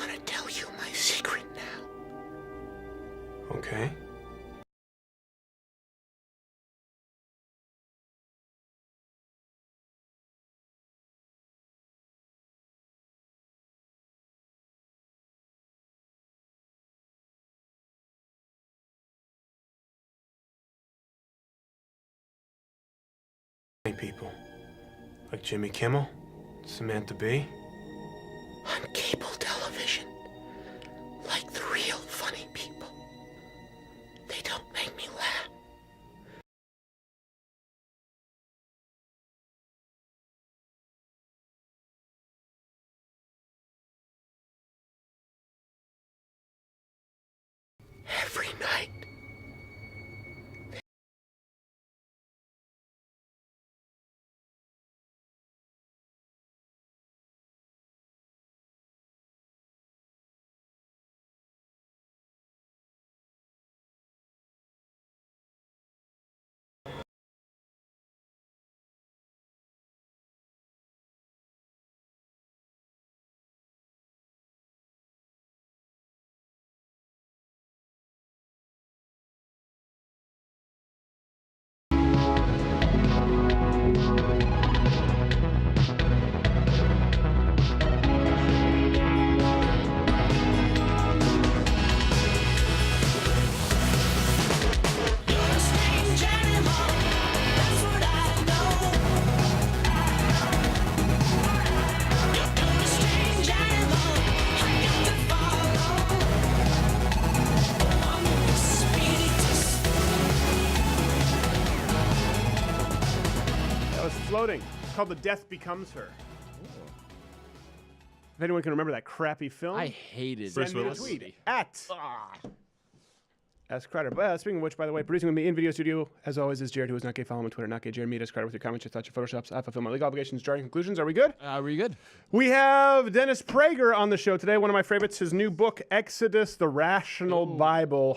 want to tell you my secret now. Okay. People like Jimmy Kimmel, Samantha Bee. On cable television, like the real funny people. They don't make me laugh. Every night. Floating. It's called The Death Becomes Her. If anyone can remember that crappy film, I hated send me a Bruce Willis. tweet at @ഃkraʊdər. Speaking of which, by the way, producing with me in video studio, as always, is Jared, who is not gay. Follow him on Twitter, not gay Jared. Meet us, @ഃkraʊdər with your comments, your thoughts, your photoshops. I fulfill my legal obligations, jarring conclusions. Are we good? Were you good? We have Dennis Prager on the show today. One of my favorites, his new book, Exodus, the Rational Bible.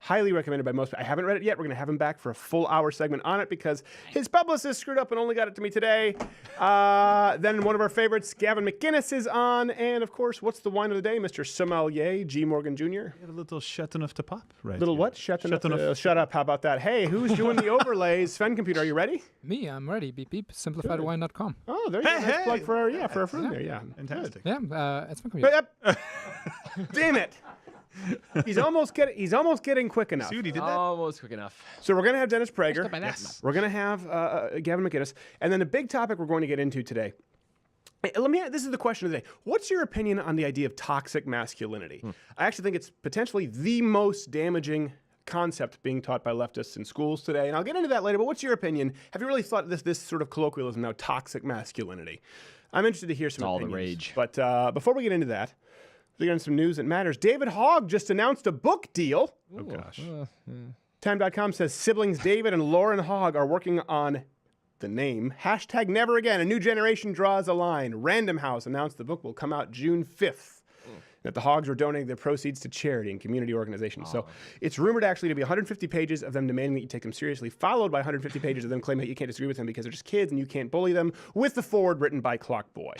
Highly recommended by most. I haven't read it yet. We're going to have him back for a full hour segment on it because his publicist screwed up and only got it to me today. Then one of our favorites, Gavin McInnes, is on. And, of course, what's the wine of the day? Mr. Sommelier, G. Morgan Jr. You have a little shut enough to pop, right? Little what? Shut up. How about that? Hey, who's doing the overlays? Sven Computer, are you ready? Me, I'm ready. Beep beep. Simplifiedwine.com. Oh, there you go. Nice plug for our friend there. Yeah. Fantastic. Yeah, it's Sven Computer. Damn it. He's almost getting quick enough. See what he did that? Almost quick enough. So we're going to have Dennis Prager. Yes. We're going to have Gavin McInnes. And then a big topic we're going to get into today. This is the question of the day. What's your opinion on the idea of toxic masculinity? I actually think it's potentially the most damaging concept being taught by leftists in schools today. And I'll get into that later, but what's your opinion? Have you really thought this sort of colloquialism now, toxic masculinity? I'm interested to hear some all opinions. the rage. But before we get into that, we're getting some news that matters. David Hogg just announced a book deal. Oh, gosh. Time.com says siblings David and Lauren Hogg are working on the name #NeverAgain. A new generation draws a line. Random House announced the book will come out June 5th. That the Hoggs are donating their proceeds to charity and community organizations. So it's rumored actually to be 150 pages of them demanding that you take them seriously, followed by 150 pages of them claiming that you can't disagree with them because they're just kids and you can't bully them, with the foreword written by Clockboy.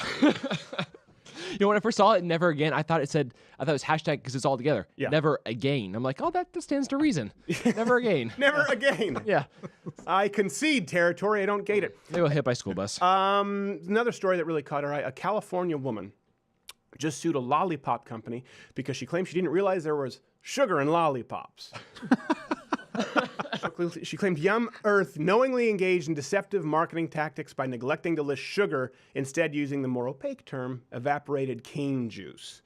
You know, when I first saw it, Never Again, I thought it was hashtag because it's all together. Yeah. Never Again. I'm like, oh, that stands to reason. Never Again. Never again. Yeah. I concede territory. I don't gate it. They were hit by school bus. Another story that really caught her eye. A California woman just sued a lollipop company because she claimed she didn't realize there was sugar in lollipops. She claimed Yum Earth knowingly engaged in deceptive marketing tactics by neglecting to list sugar, instead using the more opaque term, evaporated cane juice.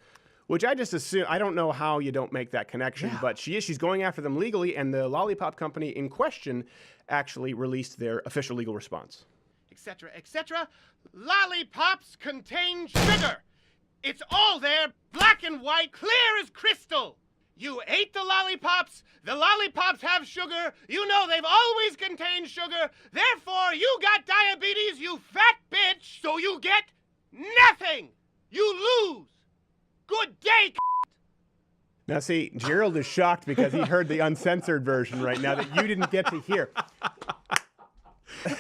Which I just assume, I don't know how you don't make that connection, but she's going after them legally, and the lollipop company in question actually released their official legal response. Etc., etc. Lollipops contain sugar. It's all there, black and white, clear as crystal. You ate the lollipops have sugar, you know they've always contained sugar, therefore you got diabetes, you fat bitch, so you get nothing. You lose. Good day, Now see, Gerald is shocked because he heard the uncensored version right now that you didn't get to hear.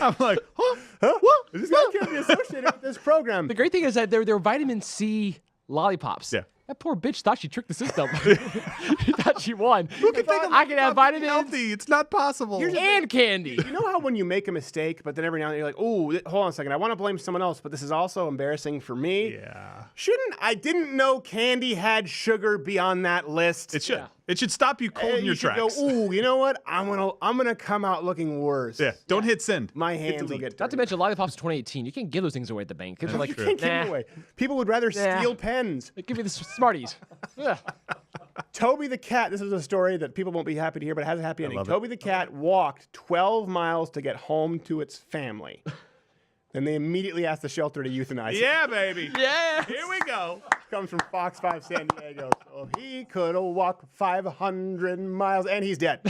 I'm like, huh? Huh? What? This guy can't be associated with this program. The great thing is that they're vitamin C lollipops. Yeah. That poor bitch thought she tricked the system. She thought she won. I can have vitamins Healthy. It's not possible. and candy. You know how when you make a mistake, but then every now and then you're like, oh, hold on a second. I want to blame someone else, but this is also embarrassing for me. Yeah. I didn't know candy had sugar beyond that list. It should. It should stop you cold in your You should tracks. go, ooh, you know what? I'm gonna come out looking worse. Yeah. Don't hit send. My Hit hands will delete. get Not to mention lollipops 2018. You can't give those things away at the bank. Kids are like, You can't give them nah. away. People would rather steal pens. Give me the Smarties. Yeah. Toby the cat, this is a story that people won't be happy to hear, but it has a happy ending. love it. Toby the cat walked 12 miles to get home to its family. Then they immediately asked the shelter to euthanize it. Yeah, baby. Yeah. Here we go. Comes from Fox 5 San Diego. So he could have walked 500 miles, and he's dead.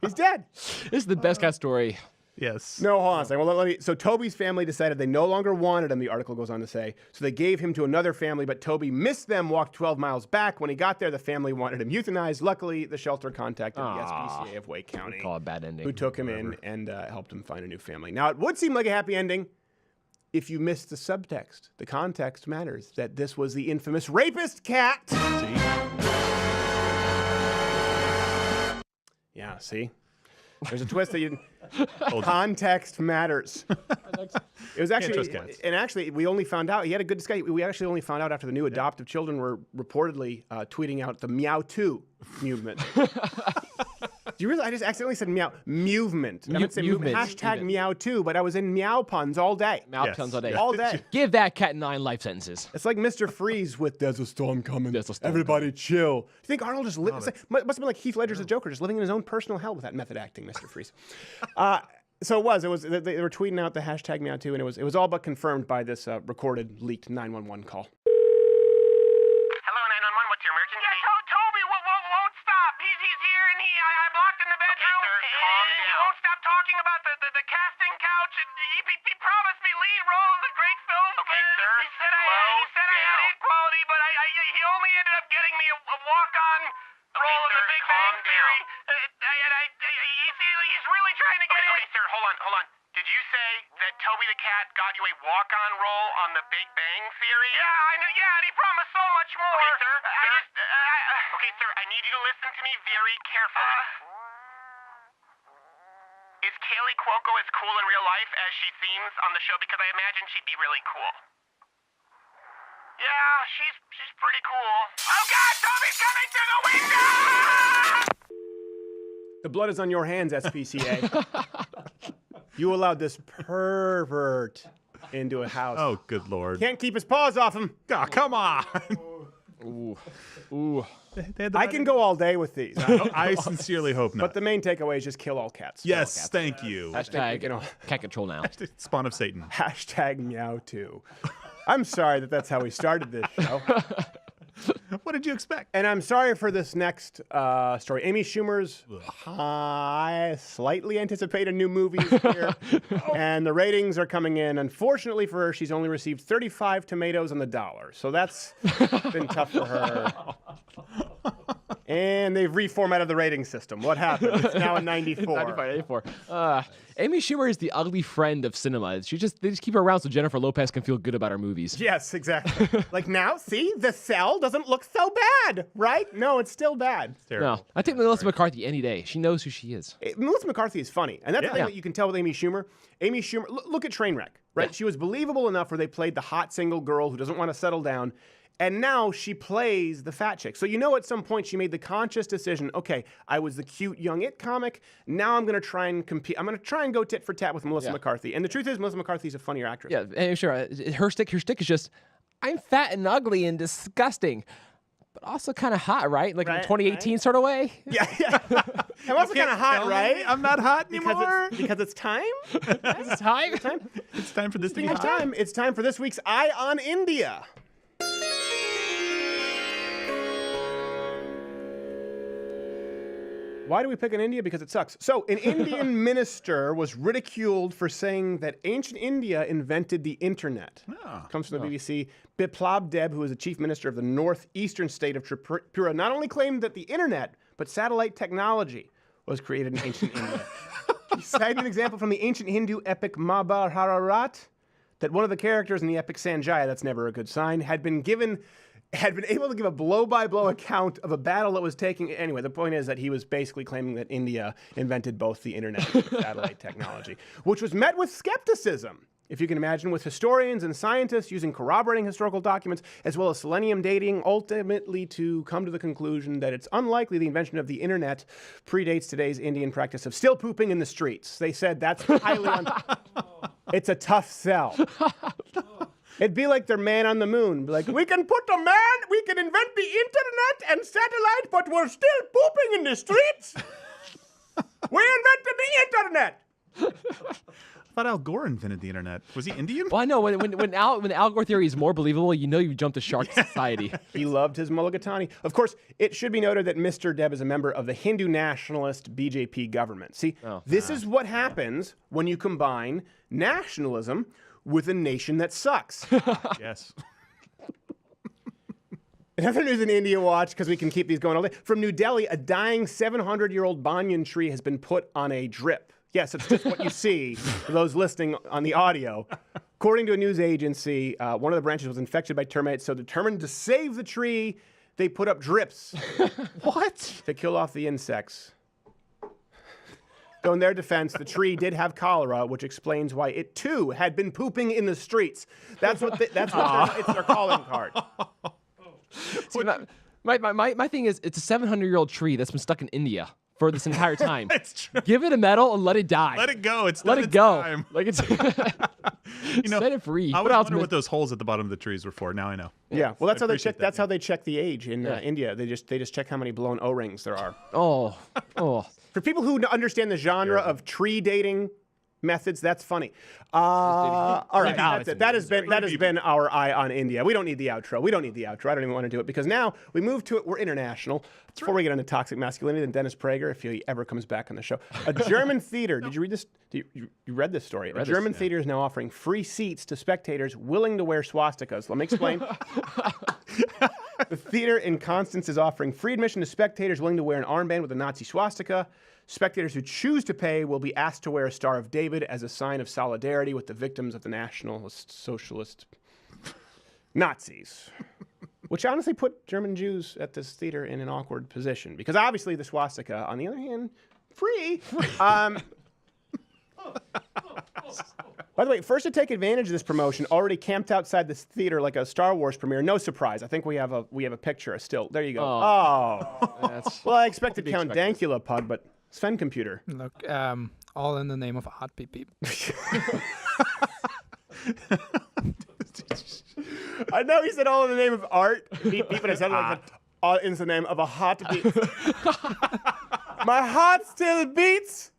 He's dead. This is the best cat story. Yes. No, hold on a second. Well, let me. So Toby's family decided they no longer wanted him, the article goes on to say. So they gave him to another family, but Toby missed them, walked 12 miles back. When he got there, the family wanted him euthanized. Luckily, the shelter contacted the SPCA of Wake County, Call it a bad ending. who took him in and helped him find a new family. Now, it would seem like a happy ending if you missed the subtext. The context matters, that this was the infamous rapist cat. See? Yeah, see? There's a twist that you... Hold on. Context matters. It was actually, trust cats. and actually, we only found out, he had a good discussion. We actually only found out after the new adoptive children were reportedly tweeting out the Meow 2 movement. Do you realize I just accidentally said meow movement? I meant to say Movement. hashtag Meow 2, but I was in meow puns all day. Mouth Yes. puns all day. Yeah. All day. Give that cat 9 life sentences. It's like Mr. Freeze with "There's a storm coming. There's a storm Everybody chill." Do you think Arnold just lived? Must have been like Heath Ledger's the Joker, just living in his own personal hell with that method acting, Mr. Freeze. So it was. They were tweeting out the hashtag Meow 2, and it was all but confirmed by this recorded, leaked 911 call. Hello, 911. What's your emergency? Yeah, Toby won't stop. He's here, and I'm locked in the bedroom. Okay, sir, calm down. He won't stop talking about the casting couch. And he promised me lead role in the great film. Okay, sir. He said I had quality, but he only ended up getting me a walk-on role in the Big Bang Theory. He's really trying to get in. Okay, sir, hold on. Did you say that Toby the cat got you a walk-on role on the Big Bang Theory? Yeah, I know. Yeah, and he promised so much more. Okay, sir. Okay, sir, I need you to listen to me very carefully. Is Kaylee Cuoco as cool in real life as she seems on the show? Because I imagine she'd be really cool. Yeah, she's pretty cool. Oh God, Toby's coming to the window! The blood is on your hands, SPCA. You allowed this pervert into a house. Oh, good Lord. Can't keep his paws off him. Oh, come on. Ooh. I can go all day with these. I sincerely hope not. But the main takeaway is just kill all cats. Kill all yes, cats. thank you. Hashtag You know. cat control now. Spawn of Satan. Hashtag Meow 2. I'm sorry that's how we started this show. What did you expect? And I'm sorry for this next story. Amy Schumer's slightly anticipated new movie is here. And the ratings are coming in. Unfortunately for her, she's only received 35 tomatoes on the dollar. So that's been tough for her. And they've reformatted the rating system. What happened? It's now a 94. 94. Amy Schumer is the ugly friend of cinema. They just keep her around so Jennifer Lopez can feel good about her movies. Yes, exactly. Like now, see, The Cell doesn't look so bad, right? No, it's still bad. No, I take Melissa McCarthy any day. She knows who she is. Melissa McCarthy is funny, and that's the thing Yeah. that you can tell with Amy Schumer. Amy Schumer, look at Trainwreck, right? Yeah. She was believable enough where they played the hot single girl who doesn't want to settle down, and now she plays the fat chick. So you know at some point she made the conscious decision, okay, I was the cute young it comic, now I'm going to try and compete. I'm going to try and go tit for tat with Melissa McCarthy. And the truth is Melissa McCarthy's a funnier actress. Yeah, Amy Schumer, her stick is just, I'm fat and ugly and disgusting, but also kind of hot, right? Like in a Right, 2018 sort of way. Yeah. I'm also kind of hot, right? I'm not hot anymore. Because it's time? It's time. It's time for this to be It's hot. time. It's time for this week's Eye on India. Why do we pick on India? Because it sucks. So, an Indian minister was ridiculed for saying that ancient India invented the internet. Comes from the BBC. Biplab Deb, who is the chief minister of the northeastern state of Tripura, not only claimed that the internet, but satellite technology was created in ancient India. He cited an example from the ancient Hindu epic Mahabharata. that one of the characters in the epic Sanjaya, that's never a good sign, had been able to give a blow-by-blow account of a battle that was taking... Anyway, the point is that he was basically claiming that India invented both the internet and satellite technology, which was met with skepticism, if you can imagine, with historians and scientists using corroborating historical documents, as well as selenium dating, ultimately to come to the conclusion that it's unlikely the invention of the internet predates today's Indian practice of still pooping in the streets. They said that's highly... It's a tough sell. It'd be like their man on the moon. Like, we can invent the internet and satellite, but we're still pooping in the streets. We invented the internet. I thought Al Gore invented the internet. Was he Indian? Well, I know when Al Gore theory is more believable, you know you jumped the shark society. He loved his mulligatawny. Of course, it should be noted that Mr. Deb is a member of the Hindu nationalist BJP government. See, this is what happens when you combine nationalism with a nation that sucks. Yes. In other news in India Watch, because we can keep these going all day, from New Delhi, a dying 700-year-old banyan tree has been put on a drip. Yes, it's just what you see for those listening on the audio. According to a news agency, one of the branches was infected by termites, so determined to save the tree, they put up drips. What? To kill off the insects. Though in their defense, the tree did have cholera, which explains why it too had been pooping in the streets. It's their calling card. See, my thing is, it's a 700-year-old tree that's been stuck in India for this entire time. It's true. Give it a medal and let it die. Let it go. It's let done it its go. time. Like it's set it free. I What was else? wondering what those holes at the bottom of the trees were for. Now I know. Yeah, well, that's how they appreciate check. that, That's how they check the age in India. They just check how many blown O-rings there are. Oh. For people who understand the genre of tree dating methods, that's funny. All right, that's it. That has been our eye on India. We don't need the outro. I don't even want to do it because now we move to it. We're international. Before we get into toxic masculinity, then Dennis Prager, if he ever comes back on the show, a German theater. Did you read this? You read this story? A German theater is now offering free seats to spectators willing to wear swastikas. Let me explain. The theater in Constance is offering free admission to spectators willing to wear an armband with a Nazi swastika. Spectators who choose to pay will be asked to wear a Star of David as a sign of solidarity with the victims of the Nationalist Socialist Nazis. Which honestly put German Jews at this theater in an awkward position. Because obviously the swastika, on the other hand, free. By the way, first to take advantage of this promotion, already camped outside this theater like a Star Wars premiere. No surprise. I think we have a picture still. There you go. Well, I expected Count Dankula, Pug, but Sven Computer. Look, all in the name of art, beep beep. I know he said all in the name of art, beep beep, but it sounded like all in the name of a heart beat. My heart still beats.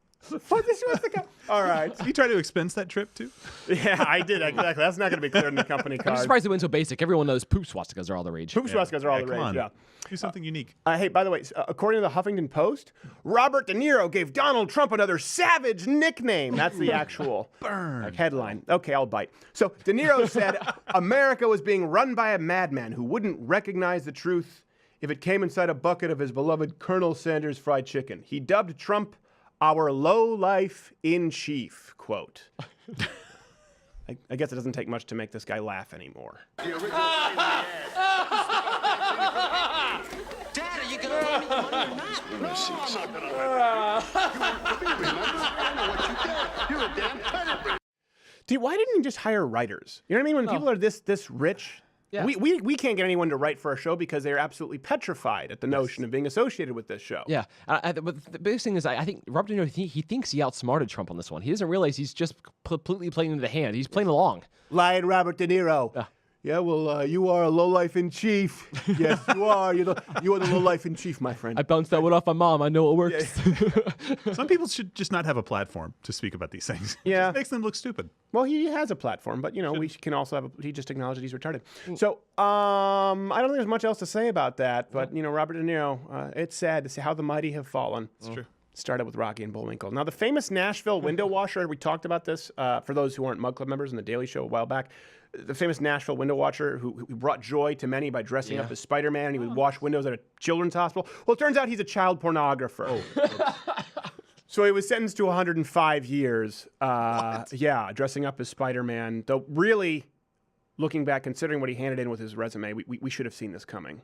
What this was the guy? All right. Did you try to expense that trip too? Yeah, I did exactly. That's not going to be clear in the company card. I'm surprised it went so basic. Everyone knows poop swastikas are all the rage. Poop swastikas are all the come rage. on. Yeah. Do something unique. Hey, by the way, according to the Huffington Post, Robert De Niro gave Donald Trump another savage nickname. That's the actual headline. Okay, I'll bite. So De Niro said America was being run by a madman who wouldn't recognize the truth if it came inside a bucket of his beloved Colonel Sanders fried chicken. He dubbed Trump our low-life in chief, quote. I guess it doesn't take much to make this guy laugh anymore. Dad, are you gonna lend me the money or not? No, I'm not gonna let you. Remember, I know what you did. You're a damn pedophiles. Dude, why didn't he just hire writers? You know what I mean? When people are this rich, we can't get anyone to write for our show because they're absolutely petrified at the notion of being associated with this show. Yeah, but the biggest thing is I think Robert De Niro, he thinks he outsmarted Trump on this one. He doesn't realize he's just completely playing into the hand. He's playing along. Lying Robert De Niro. Yeah, well, you are a lowlife in chief. Yes, you are. You are the lowlife in chief, my friend. I bounced that one off my mom. I know it works. Some people should just not have a platform to speak about these things. Yeah. It just makes them look stupid. Well, he has a platform, but, we can also have he just acknowledged that he's retarded. So, I don't think there's much else to say about that, but, Robert De Niro, it's sad to see how the mighty have fallen. It's true. Started with Rocky and Bullwinkle. Now, the famous Nashville window washer, we talked about this for those who aren't Mug Club members in the Daily Show a while back. The famous Nashville window washer who brought joy to many by dressing up as Spiderman, and he would wash windows at a children's hospital. Well, it turns out he's a child pornographer. So he was sentenced to 105 years. Yeah, dressing up as Spider-Man. Though really, looking back, considering what he handed in with his resume, we should have seen this coming.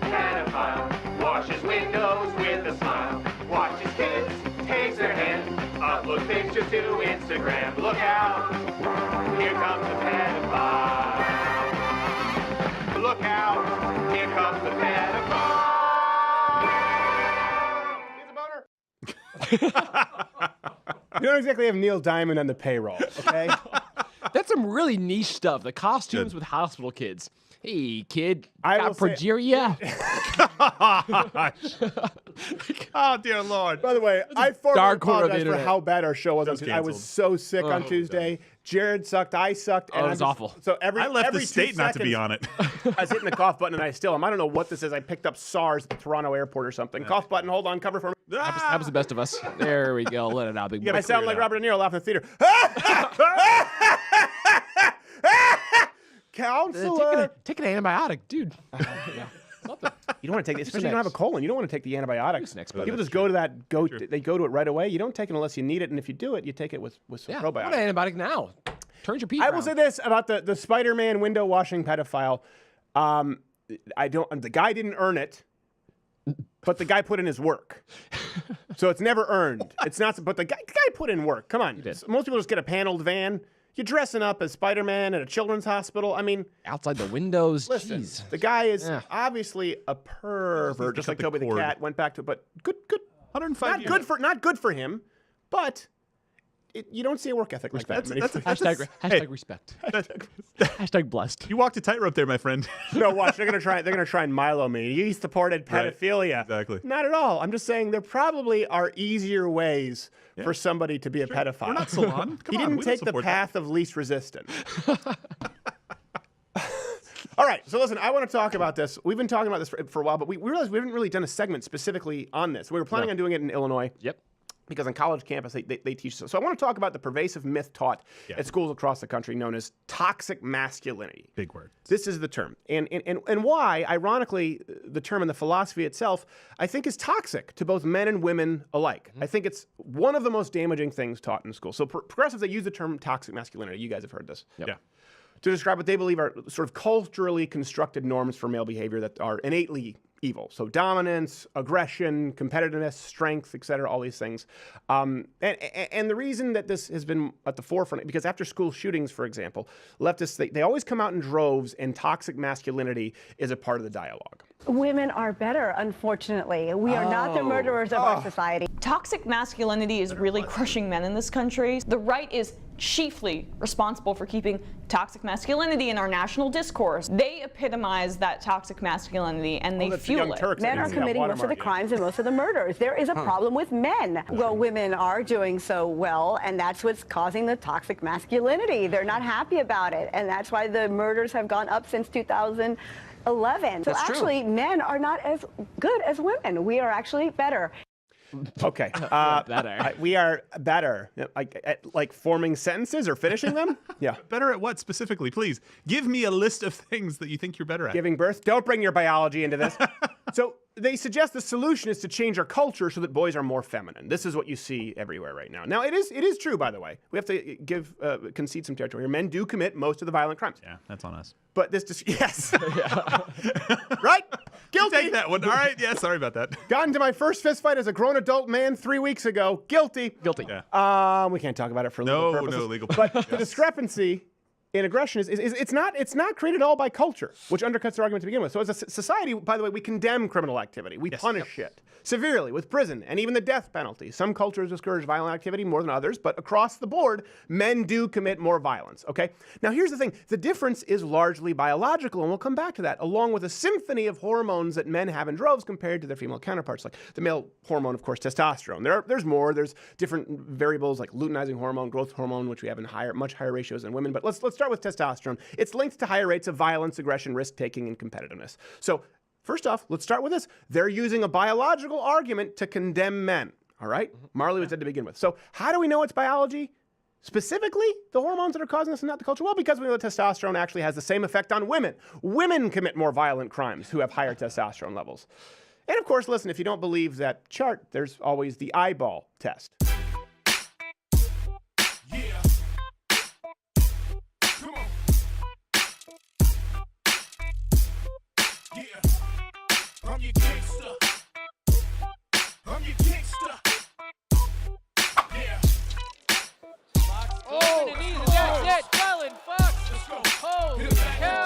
Pedophile, washes windows with a smile. Watches kids, takes their hand, uploads pictures to Instagram. Look out, here comes the pedophile. Look out, here comes the pedophile. He's a boner. You don't exactly have Neil Diamond on the payroll, okay? That's some really niche stuff. The costumes with hospital kids. Hey, kid, got progeria? Oh, dear Lord. By the way, I formally dark corner of the apologize for internet. how bad our show was on Show's Tuesday. I was canceled. so sick on Tuesday. Jared sucked. I sucked. And Oh, it I'm was just- awful. So every I left every the 2 state not to be seconds, on it. I was hitting the cough button and I still am. I don't know what this is. I picked up SARS at the Toronto airport or something. Cough button. Hold on. Cover for me. That was the best of us. There we go. Let it out, big boy. I sound like Robert De Niro laughing in the theater. Counselor. Take an antibiotic, dude. Something. You don't want to take it, especially if you don't have a colon. You don't want to take the antibiotics. next, People buddy. just go to that. They go to it right away. You don't take it unless you need it, and if you do it, you take it with some Yeah, probiotics. what an antibiotic now. Turns your pee I will say this about the Spider-Man window washing pedophile. The guy didn't earn it, but the guy put in his work. So it's never earned. It's not. But the guy put in work. Come on. Most people just get a paneled van. You're dressing up as Spider-Man at a children's hospital. I mean, outside the windows. listen, Jeez. the guy is Yeah. obviously a pervert, just like cut the Toby the cord. cat went back to. But good. 105 Not years. not good for him, but. You don't see a work ethic like that. Hashtag respect. Hashtag blessed. You walked a tightrope there, my friend. No, watch. They're gonna try and Milo me. You supported pedophilia. Right, exactly. Not at all. I'm just saying there probably are easier ways for somebody to be a pedophile. We're not Salon. Come He on, didn't we don't take the support path of least resistance. All right, so listen, I want to talk about this. We've been talking about this for a while, but we realized we haven't really done a segment specifically on this. We were planning on doing it in Illinois. Yep. Because on college campus, they teach this. So I want to talk about the pervasive myth taught at schools across the country known as toxic masculinity. Big word. This is the term. And why, ironically, the term and the philosophy itself, I think is toxic to both men and women alike. I think it's one of the most damaging things taught in school. So progressives, they use the term toxic masculinity. You guys have heard this. Yeah. To describe what they believe are sort of culturally constructed norms for male behavior that are innately evil. So dominance, aggression, competitiveness, strength, etc., all these things. And the reason that this has been at the forefront, because after school shootings, for example, leftists, they always come out in droves, and toxic masculinity is a part of the dialogue. Women are better, unfortunately. We are not the murderers of our society. Toxic masculinity is really crushing men in this country. The right is chiefly responsible for keeping toxic masculinity in our national discourse. They epitomize that toxic masculinity and they fuel it. Men are committing most of the crimes and most of the murders. There is a problem with men. Well, women are doing so well, and that's what's causing the toxic masculinity. They're not happy about it, and that's why the murders have gone up since 2011. So actually, men are not as good as women. We are actually better. Okay. Better. We are better. Like forming sentences or finishing them? Yeah. Better at what specifically? Please give me a list of things that you think you're better at. Giving birth. Don't bring your biology into this. So they suggest the solution is to change our culture so that boys are more feminine. This is what you see everywhere right now. Now, it is true, by the way. We have to concede some territory here. Men do commit most of the violent crimes. Yeah, that's on us. But this yes. Right? Guilty. Take that one. All right. Yeah, sorry about that. Got into my first fist fight as a grown adult man 3 weeks ago. Guilty. Guilty. Yeah. We can't talk about it for legal purposes. No legal But the discrepancy in aggression is it's not created all by culture, which undercuts their argument to begin with. So as a society, by the way, we condemn criminal activity. We punish it severely with prison and even the death penalty. Some cultures discourage violent activity more than others, but across the board, men do commit more violence, okay? Now here's the thing. The difference is largely biological, and we'll come back to that, along with a symphony of hormones that men have in droves compared to their female counterparts. Like the male hormone, of course, testosterone. There's more. There's different variables like luteinizing hormone, growth hormone, which we have in much higher ratios than women. But let's start with testosterone. It's linked to higher rates of violence, aggression, risk-taking, and competitiveness. So first off, let's start with this. They're using a biological argument to condemn men, all right? Marley was dead to begin with. So how do we know it's biology? Specifically, the hormones that are causing this and not the culture? Well, because we know that testosterone actually has the same effect on women. Women commit more violent crimes who have higher testosterone levels. And of course, listen, if you don't believe that chart, there's always the eyeball test. Yeah. Come on. Yeah. I'm your gangster. I'm your gangster. Yeah.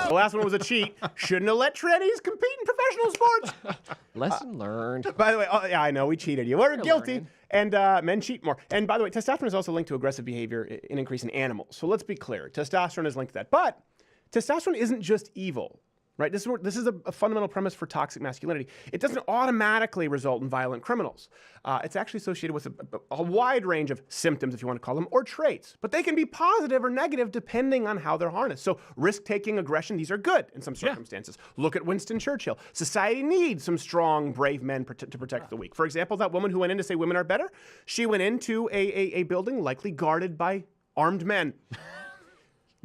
The last one was a cheat. Shouldn't have let trannies compete in professional sports. Lesson learned. By the way, yeah, I know, we cheated you. We're guilty. And men cheat more. And by the way, testosterone is also linked to aggressive behavior in increase in animals. So let's be clear. Testosterone is linked to that. But testosterone isn't just evil. Right? This is a fundamental premise for toxic masculinity. It doesn't automatically result in violent criminals. It's actually associated with a wide range of symptoms, if you want to call them, or traits. But they can be positive or negative depending on how they're harnessed. So risk-taking, aggression, these are good in some circumstances. Look at Winston Churchill. Society needs some strong, brave men to protect the weak. For example, that woman who went in to say women are better, she went into a building likely guarded by armed men.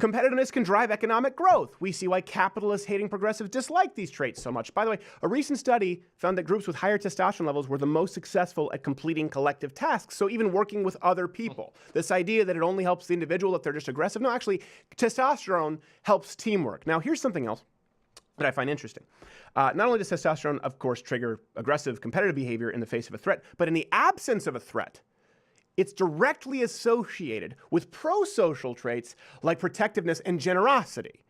Competitiveness can drive economic growth. We see why capitalists hating progressives dislike these traits so much. By the way, a recent study found that groups with higher testosterone levels were the most successful at completing collective tasks, so even working with other people. This idea that it only helps the individual if they're just aggressive. No, actually, testosterone helps teamwork. Now, here's something else that I find interesting. Not only does testosterone, of course, trigger aggressive competitive behavior in the face of a threat, but in the absence of a threat, it's directly associated with pro-social traits like protectiveness and generosity.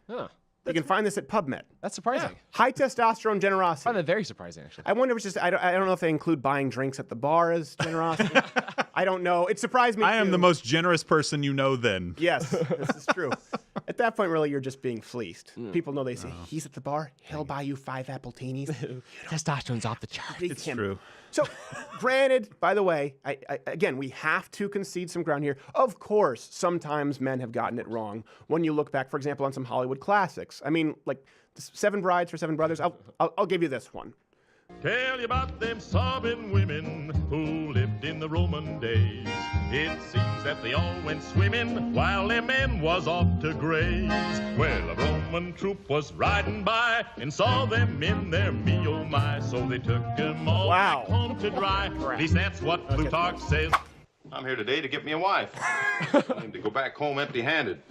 Huh. You can find this at PubMed. That's surprising. Yeah. High testosterone generosity. I find that very surprising, actually. I wonder if it's just, I don't know if they include buying drinks at the bar as generosity. I don't know. It surprised me I am too. the most generous person you know then. Yes, this is true. At that point, really, you're just being fleeced. People know they say, he's at the bar, he'll buy you 5 Appleteenies. Testosterone's off the chart. It's true. So, granted, by the way, again, we have to concede some ground here. Of course, sometimes men have gotten it wrong. When you look back, for example, on some Hollywood classics. I mean, like 7 Brides for 7 Brothers. I'll give you this one. Tell you about them sobbing women who lived in the Roman days. It seems that they all went swimming while their men was off to graze. Well, a Roman troop was riding by and saw them in their me oh my, so they took them all back home to dry. At least that's what Plutarch says. I'm here today to get me a wife. I need to go back home empty-handed.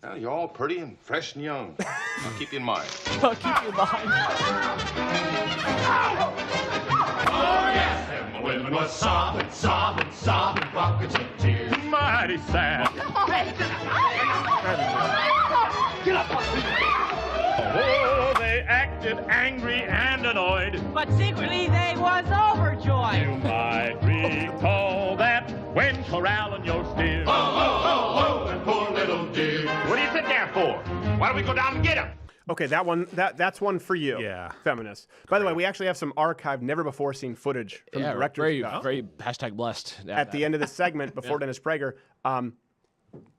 Well, you're all pretty and fresh and young. I'll keep you in mind. I'll keep you in mind. Oh, yes, them women was sobbing, sobbing, sobbing, buckets of tears. Mighty sad. Get up, oh, they acted angry and annoyed. But secretly they was overjoyed. You might recall that when corralling your steer. Oh, oh, oh, oh, and poor little dear. What do you sit there for? Why don't we go down and get him? Okay, that's one for you, feminists. By the way, we actually have some archived, never-before-seen footage from the director's very, cut. very #blessed. At the end of this segment, before Dennis Prager,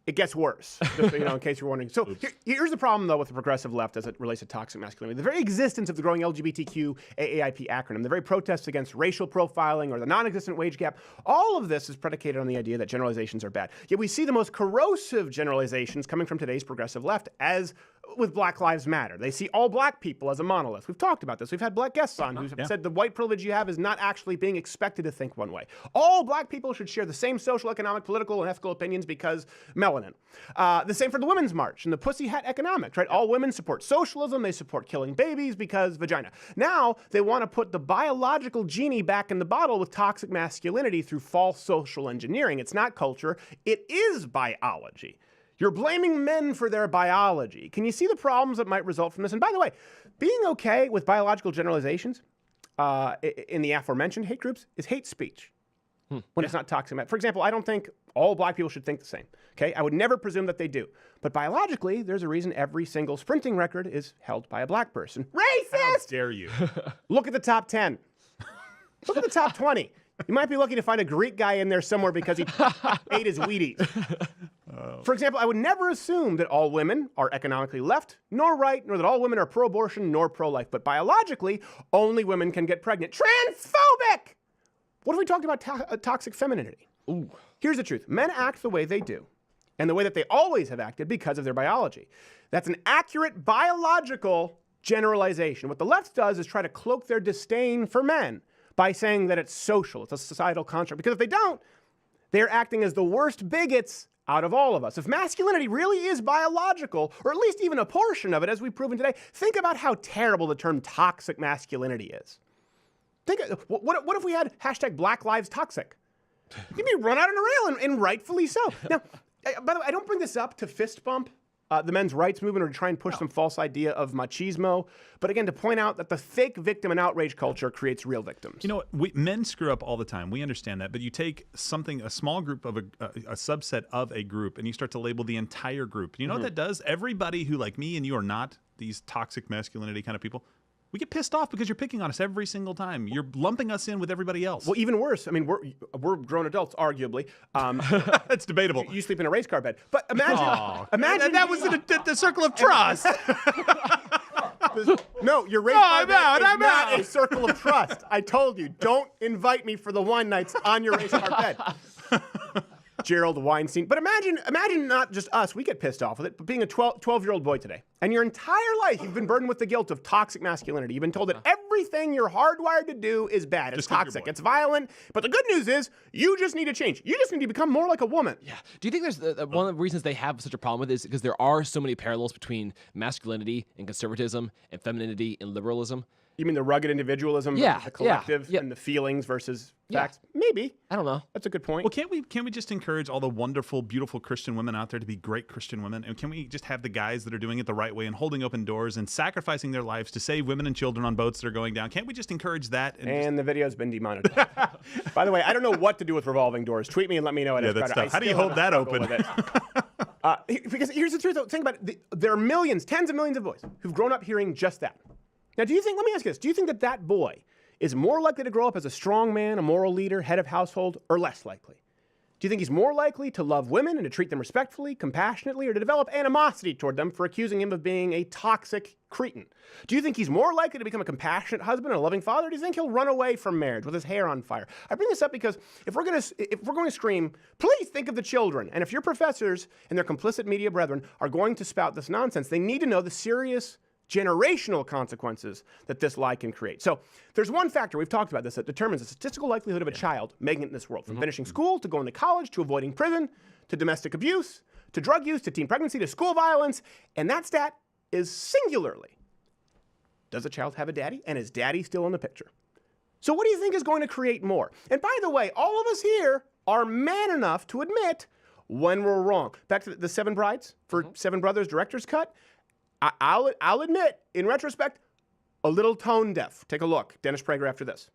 it gets worse, just so you know, in case you're wondering. So here's the problem, though, with the progressive left as it relates to toxic masculinity. The very existence of the growing LGBTQ AAIP acronym, the very protests against racial profiling or the non-existent wage gap, all of this is predicated on the idea that generalizations are bad. Yet we see the most corrosive generalizations coming from today's progressive left, as with Black Lives Matter. They see all black people as a monolith. We've talked about this. We've had black guests on who said the white privilege you have is not actually being expected to think one way. All black people should share the same social, economic, political, and ethical opinions because melanin. The same for the Women's March and the pussy hat economics, right? All women support socialism. They support killing babies because vagina. Now they want to put the biological genie back in the bottle with toxic masculinity through false social engineering. It's not culture. It is biology. You're blaming men for their biology. Can you see the problems that might result from this? And by the way, being okay with biological generalizations in the aforementioned hate groups is hate speech when it's not toxic. For example, I don't think all black people should think the same. Okay, I would never presume that they do. But biologically, there's a reason every single sprinting record is held by a black person. Racist! How dare you? Look at the top 10. Look at the top 20. You might be lucky to find a Greek guy in there somewhere because he ate his Wheaties. For example, I would never assume that all women are economically left, nor right, nor that all women are pro-abortion, nor pro-life. But biologically, only women can get pregnant. Transphobic! What if we talked about toxic femininity? Ooh. Here's the truth. Men act the way they do, and the way that they always have acted because of their biology. That's an accurate biological generalization. What the left does is try to cloak their disdain for men by saying that it's social, it's a societal construct. Because if they don't, they're acting as the worst bigots out of all of us. If masculinity really is biological, or at least even a portion of it, as we've proven today, think about how terrible the term toxic masculinity is. What if we had hashtag Black Lives Toxic? You'd be run out on a rail, and rightfully so. Now, by the way, I don't bring this up to fist bump the men's rights movement or to try and push some false idea of machismo, but again, to point out that the fake victim and outrage culture creates real victims. You know what? Men screw up all the time. We understand that. But you take a small group of a subset of a group, and you start to label the entire group. You know what that does? Everybody who, like me and you, are not these toxic masculinity kind of people, we get pissed off because you're picking on us every single time. You're lumping us in with everybody else. Well, even worse. I mean, we're grown adults, arguably. It's debatable. You sleep in a race car bed. But imagine that was the circle of trust. No, your race car bed is not a circle of trust. I told you, don't invite me for the wine nights on your race car bed. Gerald Weinstein. But imagine not just us, we get pissed off with it, but being a 12-year-old boy today. And your entire life, you've been burdened with the guilt of toxic masculinity. You've been told that everything you're hardwired to do is bad. It's toxic. It's violent. But the good news is, you just need to change. You just need to become more like a woman. Yeah. Do you think there's one of the reasons they have such a problem with it is because there are so many parallels between masculinity and conservatism and femininity and liberalism? You mean the rugged individualism versus the collective and the feelings versus facts? Maybe. I don't know. That's a good point. Well, can't we just encourage all the wonderful, beautiful Christian women out there to be great Christian women? And can we just have the guys that are doing it the right way and holding open doors and sacrificing their lives to save women and children on boats that are going down? Can't we just encourage that? And the video's been demonetized. By the way, I don't know what to do with revolving doors. Tweet me and let me know. That's tough. How do you hold that open? Because here's the truth, though. Think about it. There are millions, tens of millions of boys who've grown up hearing just that. Now, let me ask you this. Do you think that boy is more likely to grow up as a strong man, a moral leader, head of household, or less likely? Do you think he's more likely to love women and to treat them respectfully, compassionately, or to develop animosity toward them for accusing him of being a toxic cretin? Do you think he's more likely to become a compassionate husband and a loving father, or do you think he'll run away from marriage with his hair on fire? I bring this up because if we're going to scream, please think of the children. And if your professors and their complicit media brethren are going to spout this nonsense, they need to know the serious generational consequences that this lie can create. So there's one factor, we've talked about this, that determines the statistical likelihood of a child making it in this world, from finishing school, to going to college, to avoiding prison, to domestic abuse, to drug use, to teen pregnancy, to school violence, and that stat is singularly, does a child have a daddy, and is daddy still in the picture? So what do you think is going to create more? And by the way, all of us here are man enough to admit when we're wrong. Back to the Seven Brides for Seven Brothers director's cut, I'll admit, in retrospect, a little tone deaf. Take a look. Dennis Prager after this.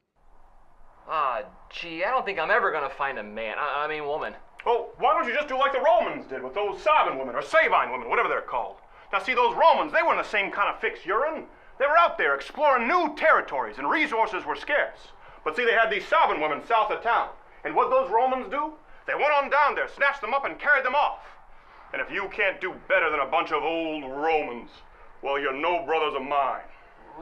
Gee, I don't think I'm ever gonna find a man. I mean woman. Oh, why don't you just do like the Romans did with those Sabine women, or Sabine women, whatever they're called? Now see, those Romans, they weren't the same kind of fixed urine. They were out there exploring new territories, and resources were scarce. But see, they had these Sabine women south of town. And what those Romans do? They went on down there, snatched them up, and carried them off. And if you can't do better than a bunch of old Romans, well, you're no brothers of mine.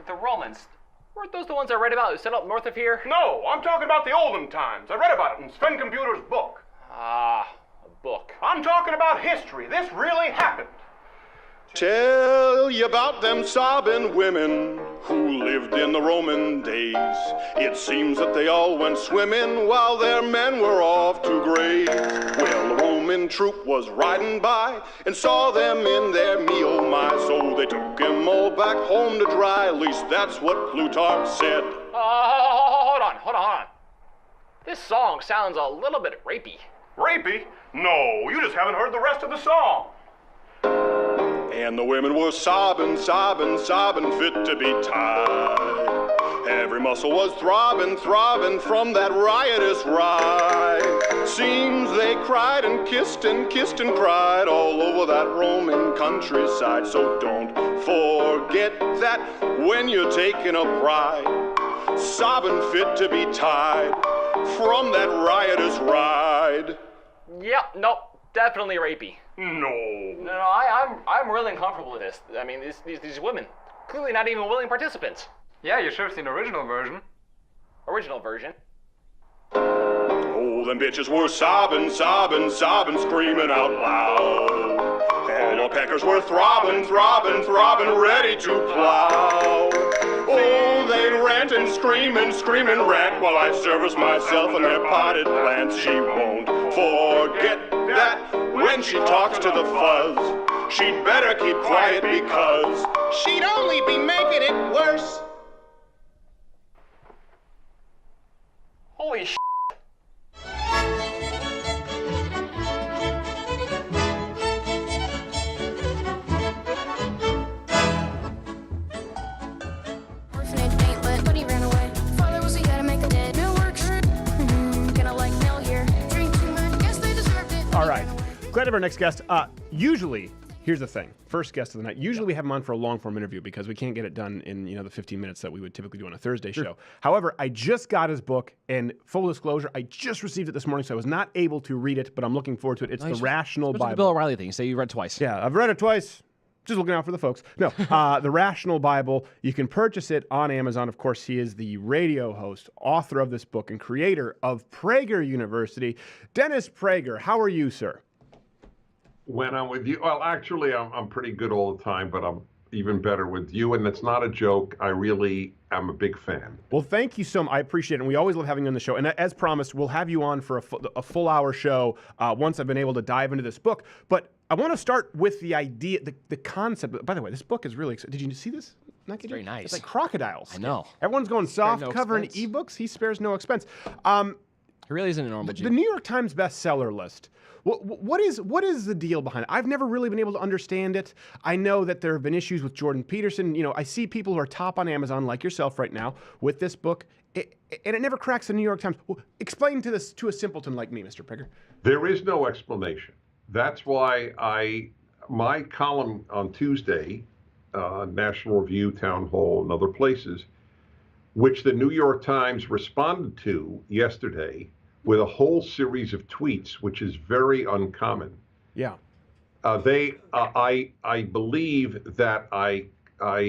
The Romans? Weren't those the ones I read about who set up north of here? No, I'm talking about the olden times. I read about it in Sven Computer's book. Ah, a book. I'm talking about history. This really happened. Tell you about them sobbing women who lived in the Roman days. It seems that they all went swimming while their men were off to graze. Well, the Roman troop was riding by and saw them in their meal, my, so they took them all back home to dry. At least that's what Plutarch said. Hold on. This song sounds a little bit rapey. Rapey? No, you just haven't heard the rest of the song. And the women were sobbing, sobbing, sobbing, fit to be tied. Every muscle was throbbing, throbbing from that riotous ride. Seems they cried and kissed and kissed and cried all over that Roman countryside. So don't forget that when you're taking a bride, sobbing fit to be tied from that riotous ride. Yep, nope, definitely rapey. No, I'm really uncomfortable with this. I mean, these women, clearly not even willing participants. Yeah, you should have seen the original version. Original version? Oh, Oh, them bitches were sobbing, sobbing, sobbing, screaming out loud. All the peckers were throbbing, throbbing, throbbing, ready to plow. Oh, they'd rant and screaming, rant while I service myself in their potted plants. She won't forget that when she talks to the fuzz. She'd better keep quiet because She'd only be making it worse. Holy sh**. Orphanage ain't lit, but he ran away. Father was he gotta make a dead. No work trip. Gonna like Mel here. Drink too much, guess they deserved it. All right. Glad to have our next guest. Usually, here's the thing. First guest of the night. Usually we have him on for a long-form interview because we can't get it done in the 15 minutes that we would typically do on a Thursday show. However, I just got his book, and full disclosure, I just received it this morning, so I was not able to read it, but I'm looking forward to it. It's The Rational Bible. The Bill O'Reilly thing. You say you read twice. Yeah, I've read it twice. Just looking out for the folks. No, The Rational Bible. You can purchase it on Amazon. Of course, he is the radio host, author of this book, and creator of Prager University. Dennis Prager, how are you, sir? When I'm with you, well, actually, I'm pretty good all the time, but I'm even better with you, and it's not a joke. I really am a big fan. Well, thank you so much. I appreciate it, and we always love having you on the show. And as promised, we'll have you on for a full-hour show once I've been able to dive into this book. But I want to start with the idea, the concept. By the way, this book is really exciting. Did you see this? It's very nice. It's like crocodiles. I know. Everyone's going soft no cover in expense. ebooks. He spares no expense. He really isn't a normal The New York Times bestseller list. What is the deal behind it? I've never really been able to understand it. I know that there have been issues with Jordan Peterson. I see people who are top on Amazon, like yourself right now, with this book, and it never cracks the New York Times. Explain to a simpleton like me, Mr. Prager. There is no explanation. That's why my column on Tuesday, National Review, Town Hall, and other places, which the New York Times responded to yesterday with a whole series of tweets, which is very uncommon. Yeah. I believe that I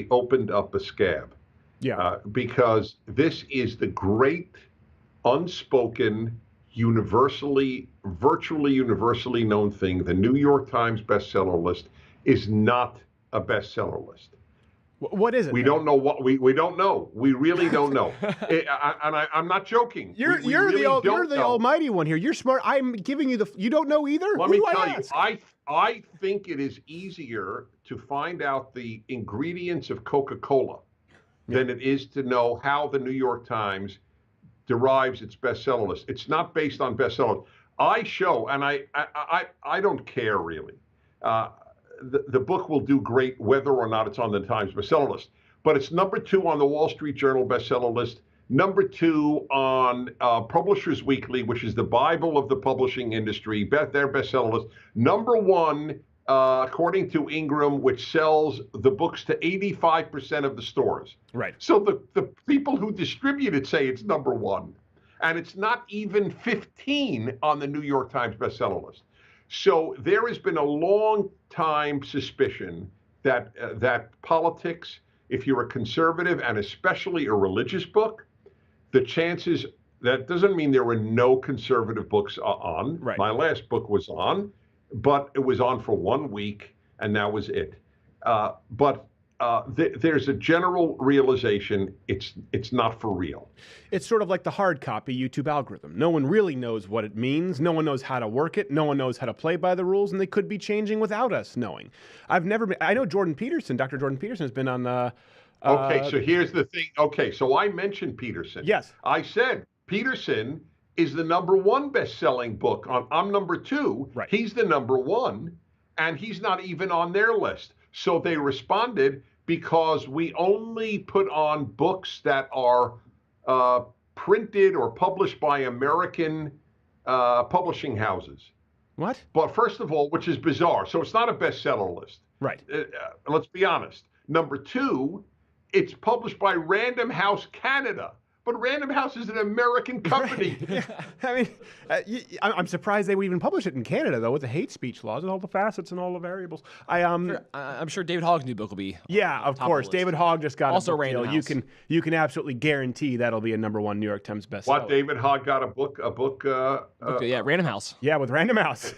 opened up a scab. Yeah. Because this is the great, unspoken, virtually universally known thing. The New York Times bestseller list is not a bestseller list. What is it? We don't know what we don't know. We really don't know. I'm not joking. You're the almighty one here. You're smart. I'm giving you you don't know either. Let me tell you. I think it is easier to find out the ingredients of Coca-Cola than it is to know how the New York Times derives its bestseller list. It's not based on bestsellers. I show, and I don't care really. The book will do great whether or not it's on the Times bestseller list. But it's number 2 on the Wall Street Journal bestseller list, number 2 on Publishers Weekly, which is the Bible of the publishing industry, their bestseller list, number 1, according to Ingram, which sells the books to 85% of the stores. Right. So the people who distribute it say it's number 1. And it's not even 15 on the New York Times bestseller list. So there has been a long time suspicion that politics, if you're a conservative and especially a religious book, the chances, that doesn't mean there were no conservative books on. Right. My last book was on, but it was on for 1 week, and that was it. There's a general realization it's not for real. It's sort of like the hard copy YouTube algorithm. No one really knows what it means. No one knows how to work it. No one knows how to play by the rules, and they could be changing without us knowing. I know Jordan Peterson, Dr. Jordan Peterson has been on the... Okay, so here's the thing. Okay, so I mentioned Peterson. Yes. I said Peterson is the number 1 best-selling book. I'm number 2. Right. He's the number 1, and he's not even on their list. So they responded, because we only put on books that are printed or published by American publishing houses. What? But first of all, which is bizarre. So it's not a bestseller list. Right. Let's be honest. Number 2, it's published by Random House Canada, But Random House is an American company. I mean, I'm surprised they would even publish it in Canada, though, with the hate speech laws and all the facets and all the variables. I'm sure David Hogg's new book will be. Yeah, of course. David Hogg just got also a book Random deal. House. You can absolutely guarantee that'll be a #1 New York Times bestseller. What, David Hogg got a book? Yeah, Random House. Yeah, with Random House.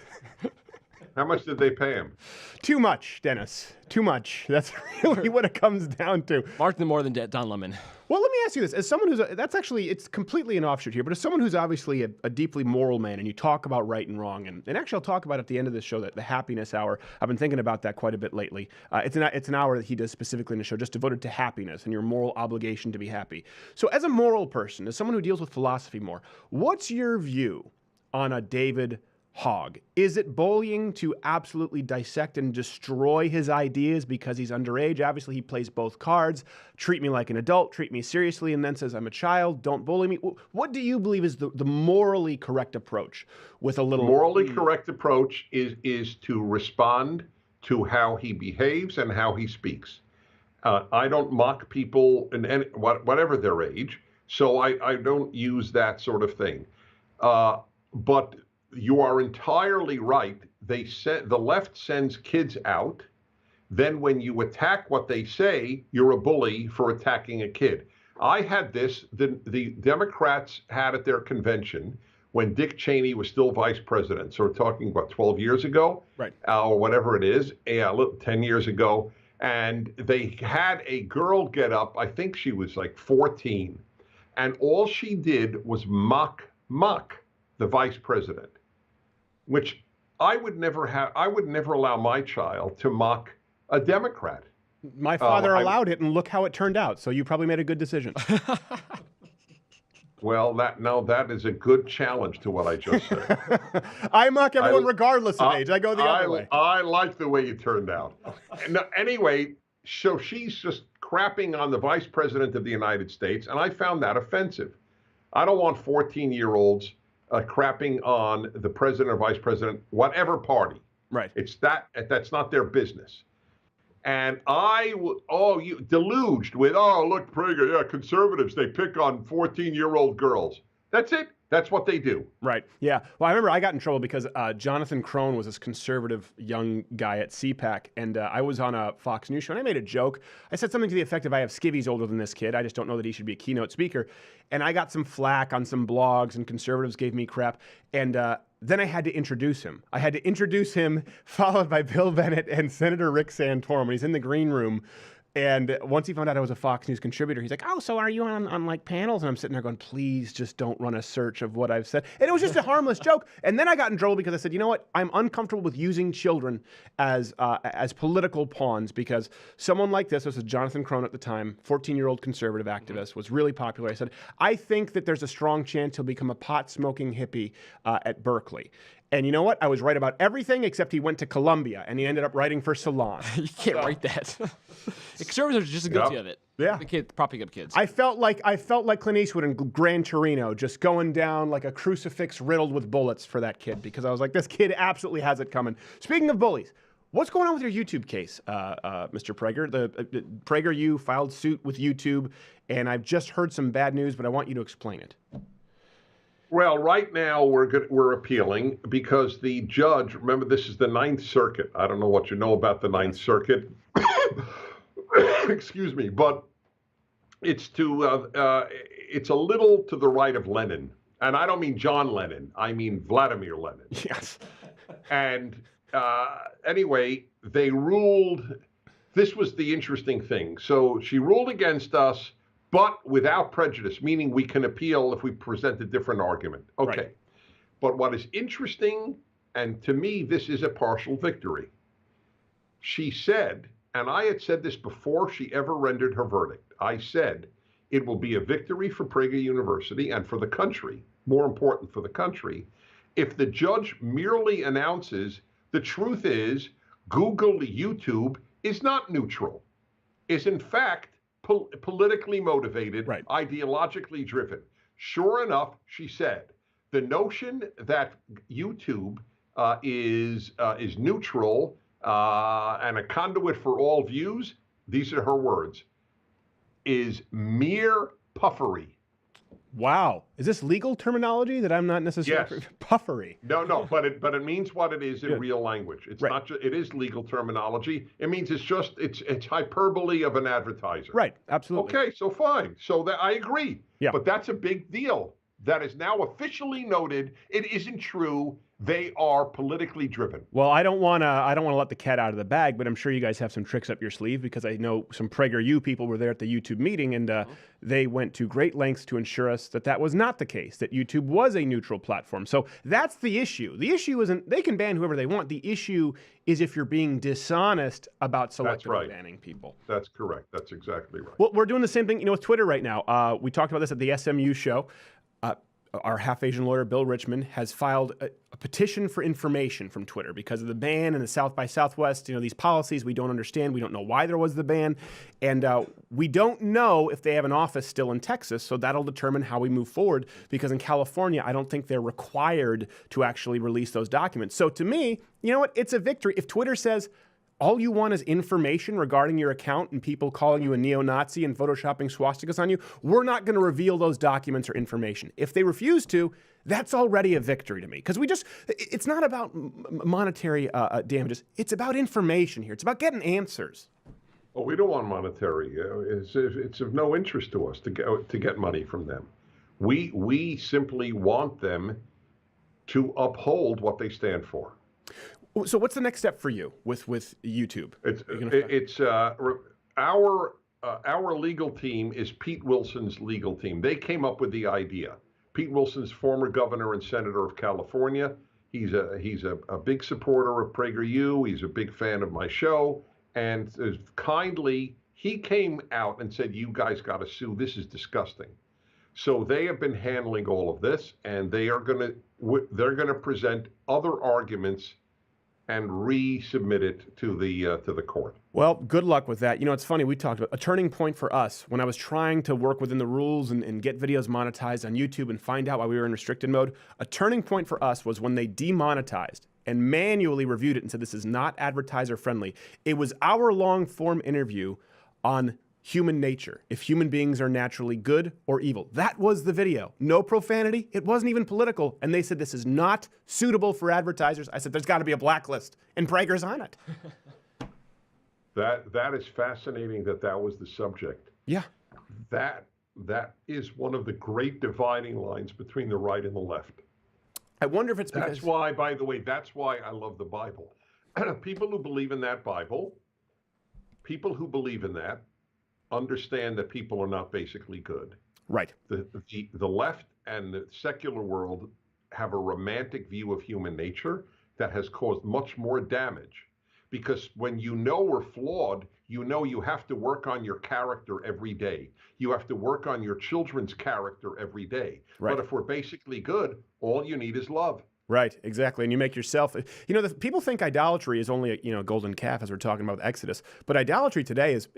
How much did they pay him? Too much, Dennis. Too much. That's really what it comes down to. Mark them more than Don Lemon. Well, let me ask you this. As someone it's completely an offshoot here, but as someone who's obviously a deeply moral man, and you talk about right and wrong, and actually I'll talk about at the end of this show, that the happiness hour, I've been thinking about that quite a bit lately. It's an hour that he does specifically in the show just devoted to happiness and your moral obligation to be happy. So as a moral person, as someone who deals with philosophy more, what's your view on a David Hogg? Is it bullying to absolutely dissect and destroy his ideas because he's underage? Obviously, he plays both cards. Treat me like an adult, treat me seriously, and then says, I'm a child, don't bully me. What do you believe is the morally correct approach with a little... Morally correct approach is to respond to how he behaves and how he speaks. I don't mock people in whatever their age, so I don't use that sort of thing. But you are entirely right. The left sends kids out. Then when you attack what they say, you're a bully for attacking a kid. I had this, the Democrats had at their convention when Dick Cheney was still vice president. So we're talking about 12 years ago, right? Or whatever it is, 10 years ago. And they had a girl get up, I think she was like 14. And all she did was mock the vice president, which I would never allow my child to mock a Democrat. My father allowed it, and look how it turned out. So you probably made a good decision. Well, that is a good challenge to what I just said. I mock everyone regardless of age. I go the other way. I like the way you turned out. Anyway, so she's just crapping on the vice president of the United States, and I found that offensive. I don't want 14-year-olds crapping on the president or vice president, whatever party. Right. That's not their business. And you deluged with, look, Prager, yeah, conservatives, they pick on 14-year-old girls. That's it. That's what they do. Right. Yeah. Well, I remember I got in trouble because Jonathan Crone was this conservative young guy at CPAC, and I was on a Fox News show, and I made a joke. I said something to the effect of, I have skivvies older than this kid. I just don't know that he should be a keynote speaker. And I got some flack on some blogs, and conservatives gave me crap. And then I had to introduce him. I had to introduce him, followed by Bill Bennett and Senator Rick Santorum. And he's in the green room. And once he found out I was a Fox News contributor, he's like, oh, so are you on like panels? And I'm sitting there going, please just don't run a search of what I've said. And it was just a harmless joke. And then I got in trouble because I said, you know what? I'm uncomfortable with using children as political pawns, because someone like this was Jonathan Crone at the time, 14-year-old conservative activist, was really popular. I said, I think that there's a strong chance he'll become a pot-smoking hippie at Berkeley. And you know what? I was right about everything except he went to Columbia and he ended up writing for Salon. You can't write that. Conservatives are just guilty of it. Yeah. The kid propping up kids. I felt like Clint Eastwood in Gran Torino, just going down like a crucifix riddled with bullets for that kid, because I was like, this kid absolutely has it coming. Speaking of bullies, what's going on with your YouTube case, Mr. Prager? Prager, you filed suit with YouTube, and I've just heard some bad news, but I want you to explain it. Well, right now we're appealing because the judge, remember, this is the Ninth Circuit. I don't know what you know about the Ninth Circuit. Excuse me, but it's it's a little to the right of Lenin. And I don't mean John Lennon. I mean Vladimir Lenin. Yes. And anyway, they ruled, this was the interesting thing. So she ruled against us, but without prejudice, meaning we can appeal if we present a different argument. Okay. Right. But what is interesting, and to me, this is a partial victory. She said, and I had said this before she ever rendered her verdict, I said, it will be a victory for Prager University and for the country, more important for the country, if the judge merely announces the truth is Google, YouTube is not neutral, is in fact politically motivated, right, ideologically driven. Sure enough, she said, the notion that YouTube is neutral and a conduit for all views, these are her words, is mere puffery. Wow. Is this legal terminology that I'm not necessarily Yes. puffery? No, but it means what it is in real language. It's not just, it is legal terminology. It means it's hyperbole of an advertiser. Right, absolutely. Okay, so fine. So that I agree. Yeah. But that's a big deal. That is now officially noted. It isn't true. They are politically driven. Well, I don't want to let the cat out of the bag, but I'm sure you guys have some tricks up your sleeve because I know some PragerU people were there at the YouTube meeting, and they went to great lengths to ensure us that that was not the case, that YouTube was a neutral platform. So that's the issue. The issue isn't they can ban whoever they want. The issue is if you're being dishonest about selectively banning people. That's correct. That's exactly right. Well, we're doing the same thing, with Twitter right now. We talked about this at the SMU show. Our half-Asian lawyer, Bill Richmond, has filed a petition for information from Twitter because of the ban and the South by Southwest, these policies we don't understand. We don't know why there was the ban. And we don't know if they have an office still in Texas, so that'll determine how we move forward because in California, I don't think they're required to actually release those documents. So to me, you know what? It's a victory. If Twitter says, all you want is information regarding your account and people calling you a neo-Nazi and photoshopping swastikas on you, we're not going to reveal those documents or information. If they refuse to, that's already a victory to me. Because it's not about monetary damages. It's about information here. It's about getting answers. Well, we don't want monetary. It's of no interest to us to get money from them. We simply want them to uphold what they stand for. So what's the next step for you with YouTube? Our legal team is Pete Wilson's legal team. They came up with the idea. Pete Wilson's former governor and senator of California. He's a big supporter of PragerU. He's a big fan of my show. And kindly, he came out and said, "You guys got to sue. This is disgusting." So they have been handling all of this, and they're going to present other arguments and resubmit it to the court. Well, good luck with that. It's funny, we talked about a turning point for us when I was trying to work within the rules and get videos monetized on YouTube and find out why we were in restricted mode. A turning point for us was when they demonetized and manually reviewed it and said this is not advertiser friendly. It was our long form interview on human nature, if human beings are naturally good or evil. That was the video. No profanity. It wasn't even political. And they said this is not suitable for advertisers. I said there's got to be a blacklist, and Prager's on it. That is fascinating that was the subject. Yeah. That is one of the great dividing lines between the right and the left. I wonder if it's because... That's why, by the way, that's why I love the Bible. People who believe in that Bible, people who believe in that, understand that people are not basically good. Right. The left and the secular world have a romantic view of human nature that has caused much more damage. Because when we're flawed, you have to work on your character every day. You have to work on your children's character every day. Right. But if we're basically good, all you need is love. Right, exactly. And you make yourself, people think idolatry is only a golden calf, as we're talking about with Exodus. But idolatry today is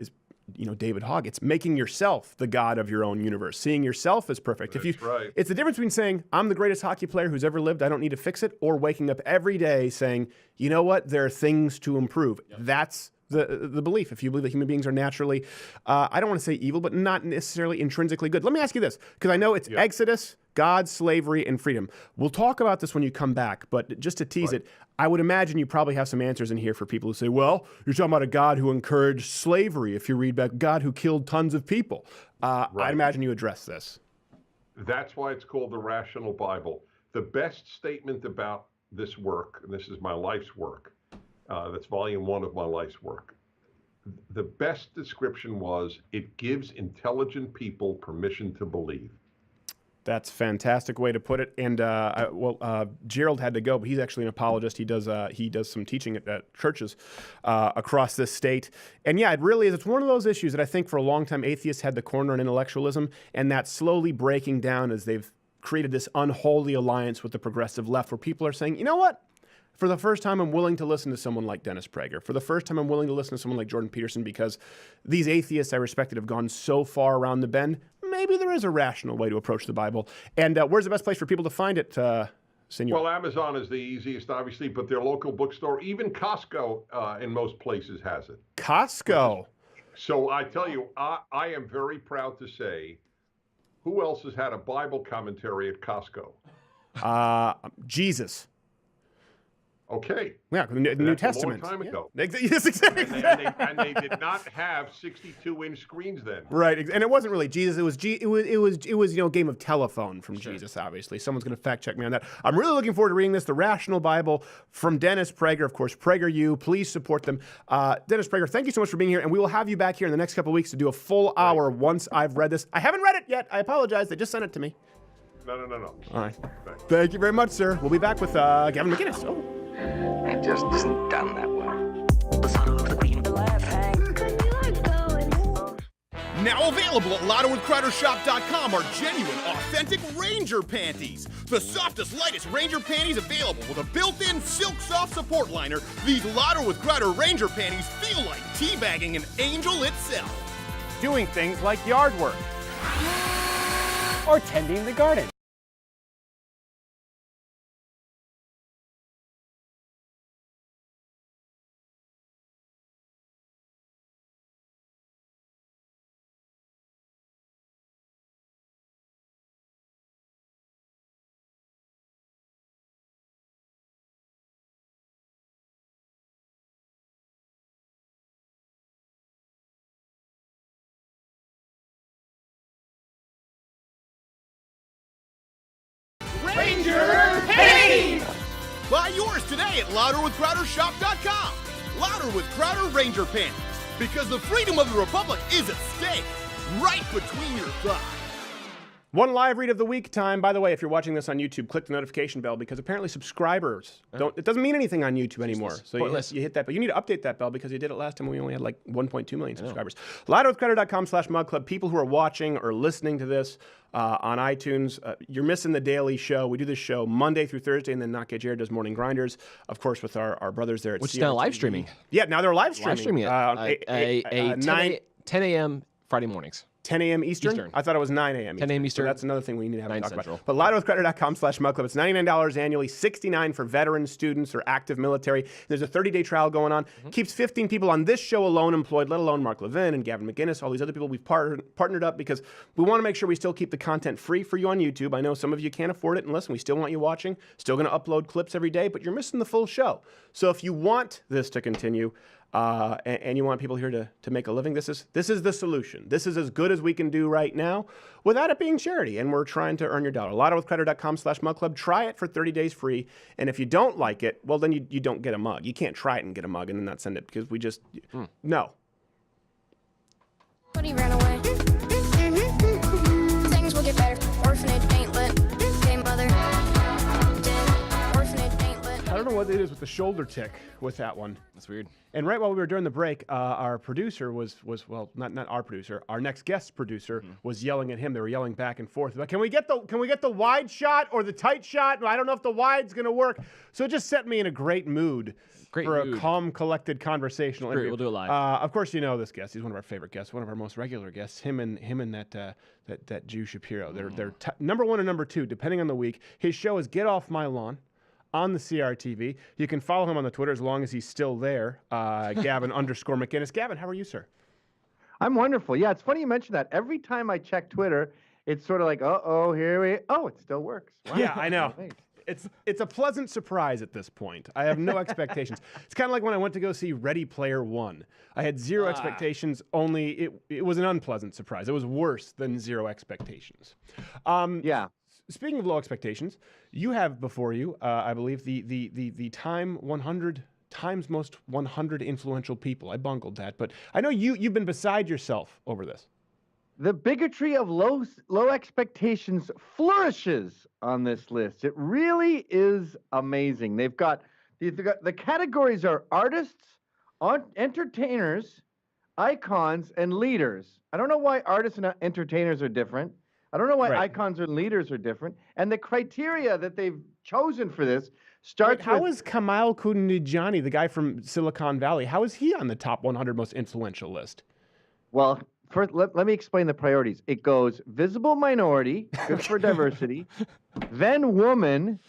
David Hogg. It's making yourself the god of your own universe, seeing yourself as perfect. That's right. It's the difference between saying, I'm the greatest hockey player who's ever lived, I don't need to fix it, or waking up every day saying, you know what, there are things to improve. Yep. That's the belief. If you believe that human beings are naturally, I don't want to say evil, but not necessarily intrinsically good. Let me ask you this, because I know it's Exodus, God, slavery, and freedom. We'll talk about this when you come back, but just to tease it, I would imagine you probably have some answers in here for people who say, well, you're talking about a God who encouraged slavery. If you read back, God who killed tons of people. I'd imagine you address this. That's why it's called the Rational Bible. The best statement about this work, and this is my life's work, that's volume 1 of my life's work. The best description was, it gives intelligent people permission to believe. That's a fantastic way to put it. And Gerald had to go, but he's actually an apologist. He does some teaching at churches across this state. And yeah, it really is. It's one of those issues that I think for a long time atheists had the corner on intellectualism, and that's slowly breaking down as they've created this unholy alliance with the progressive left, where people are saying, you know what? For the first time, I'm willing to listen to someone like Dennis Prager. For the first time, I'm willing to listen to someone like Jordan Peterson, because these atheists I respected have gone so far around the bend. Maybe there is a rational way to approach the Bible. And where's the best place for people to find it, Senor? Well, Amazon is the easiest, obviously, but their local bookstore, even Costco in most places has it. Costco? So I tell you, I am very proud to say, Who else has had a Bible commentary at Costco? Jesus. Okay. Yeah, the New Testament. A long time ago. Yes, exactly. And they did not have 62-inch screens then. Right, and it wasn't really Jesus. It was Game of Telephone from Jesus. Obviously, someone's going to fact check me on that. I'm really looking forward to reading this, the Rational Bible from Dennis Prager, of course. PragerU, please support them. Dennis Prager, thank you so much for being here, and we will have you back here in the next couple of weeks to do a full hour once I've read this. I haven't read it yet. I apologize. They just sent it to me. No. All right. Thank you very much, sir. We'll be back with Gavin McInnes. Oh. It just isn't done that well. The son of the queen of the laugh hang. Now available at LottoWithCrowderShop.com are genuine, authentic Ranger panties. The softest, lightest Ranger panties available with a built-in silk soft support liner. These Lotto with Crowder Ranger panties feel like teabagging an angel itself. Doing things like yard work. Or tending the garden. Ranger panties! Buy yours today at LouderWithCrowderShop.com. Louder with Crowder Ranger panties, because the freedom of the Republic is at stake, right between your thighs. One live read of the week time. By the way, if you're watching this on YouTube, click the notification bell because apparently subscribers don't. It doesn't mean anything on YouTube anymore. So you hit that, but you need to update that bell because you did it last time when we only had like 1.2 million subscribers. LouderWithCrowder.com/mugclub. People who are watching or listening to this on iTunes, you're missing the daily show. We do this show Monday through Thursday, and then Not Get Jared does Morning Grinders, of course, with our brothers there at Which is now live streaming. Yeah, now they're live streaming. 10 a.m. Friday mornings. 10 a.m. Eastern? I thought it was 9 a.m. 10 a.m. Eastern. So that's another thing we need to have a talk Central. about. But LottoWithCrowder.com/mugclub. It's $99 annually, $69 for veterans, students, or active military. There's a 30-day trial going on. Keeps 15 people on this show alone employed, let alone Mark Levin and Gavin McInnes, all these other people we've partnered up because we want to make sure we still keep the content free for you on YouTube. I know some of you can't afford it, and listen, we still want you watching. Still going to upload clips every day, but you're missing the full show. So if you want this to continue, and you want people here to make a living, this is the solution. This is as good as we can do right now without it being charity, and we're trying to earn your dollar. LottoWithCrowder.com/mugclub. Try it for 30 days free, and if you don't like it, well, then you don't get a mug. You can't try it and get a mug and then not send it because we just no. But he ran away. Things will get better. Orphanage ain't lit. Game mother. Orphanage ain't lit. I don't know what it is with the shoulder tick with that one. That's weird. And right while we were during the break, our producer was well, not our producer, our next guest producer was yelling at him. They were yelling back and forth. Like, can we get the wide shot or the tight shot? I don't know if the wide's going to work. So it just set me in a great mood for a calm, collected, conversational interview. We'll do it live. Of course, you know this guest. He's one of our favorite guests, one of our most regular guests. Him and that Jew Shapiro. They're number one and number two, depending on the week. His show is Get Off My Lawn on the CRTV. You can follow him on the Twitter as long as he's still there. Gavin_McInnes. Gavin, how are you, sir? I'm wonderful. Yeah, it's funny you mentioned that. Every time I check Twitter, it's sort of like, it still works. Wow. Yeah, I know. It's a pleasant surprise at this point. I have no expectations. It's kind of like when I went to go see Ready Player One. I had zero expectations, only it was an unpleasant surprise. It was worse than zero expectations. Yeah. Speaking of low expectations, you have before you, I believe, the Time 100 Times Most 100 Influential People. I bungled that, but I know you've been beside yourself over this. The bigotry of low expectations flourishes on this list. It really is amazing. They've got the categories are artists, entertainers, icons, and leaders. I don't know why artists and entertainers are different. I don't know why icons and leaders are different. And the criteria that they've chosen for this starts How is Kamal Khudnijani, the guy from Silicon Valley, how is he on the top 100 most influential list? Well, first, let me explain the priorities. It goes visible minority, good for diversity, then woman,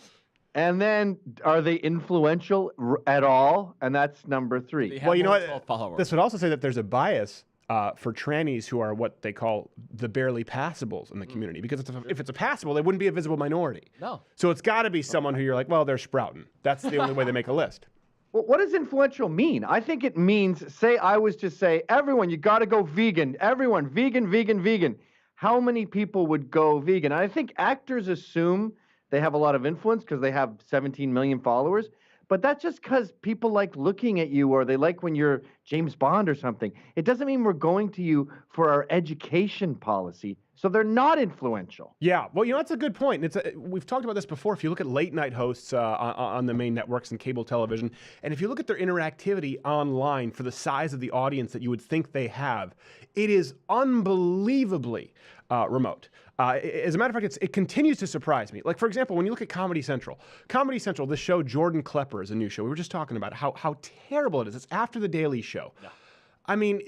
and then are they influential at all? And that's number 3. Well, you know what? This would also say that there's a bias for trannies who are what they call the barely passables in the community. Because if it's a passable, they wouldn't be a visible minority. No. So it's got to be someone who you're like, well, they're sprouting. That's the only way they make a list. Well, what does influential mean? I think it means, say I was to say, everyone, you got to go vegan. Everyone, vegan, vegan, vegan. How many people would go vegan? I think actors assume they have a lot of influence because they have 17 million followers. But that's just because people like looking at you, or they like when you're James Bond or something. It doesn't mean we're going to you for our education policy. So they're not influential. Yeah, well, that's a good point. We've talked about this before. If you look at late night hosts on the main networks and cable television, and if you look at their interactivity online for the size of the audience that you would think they have, it is unbelievably remote. As a matter of fact, it continues to surprise me. Like, for example, when you look at Comedy Central, the show Jordan Klepper is a new show. We were just talking about how terrible it is. It's after The Daily Show. Yeah. I mean,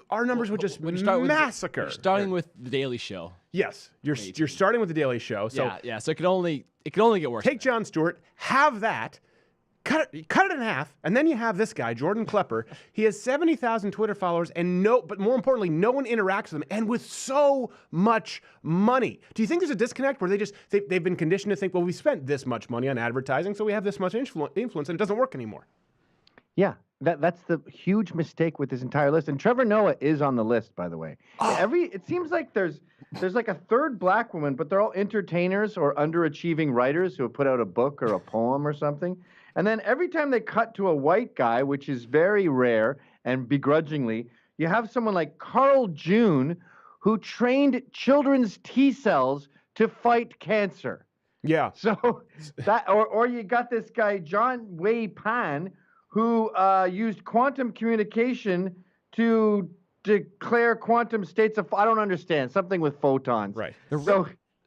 our numbers would just massacre. You're starting with The Daily Show. Yes, you're starting with The Daily Show. So yeah. So it could only get worse. Take Jon Stewart, have that. Cut it in half, and then you have this guy, Jordan Klepper. He has 70,000 Twitter followers, but more importantly, no one interacts with him, and with so much money. Do you think there's a disconnect where they've been conditioned to think, well, we spent this much money on advertising, so we have this much influence, and it doesn't work anymore? Yeah, that's the huge mistake with this entire list. And Trevor Noah is on the list, by the way. It seems like there's like a third black woman, but they're all entertainers or underachieving writers who have put out a book or a poem or something. And then every time they cut to a white guy, which is very rare and begrudgingly, you have someone like Carl June, who trained children's T cells to fight cancer. Yeah. So or you got this guy, John Wei Pan, who used quantum communication to declare quantum states of, I don't understand, something with photons. Right.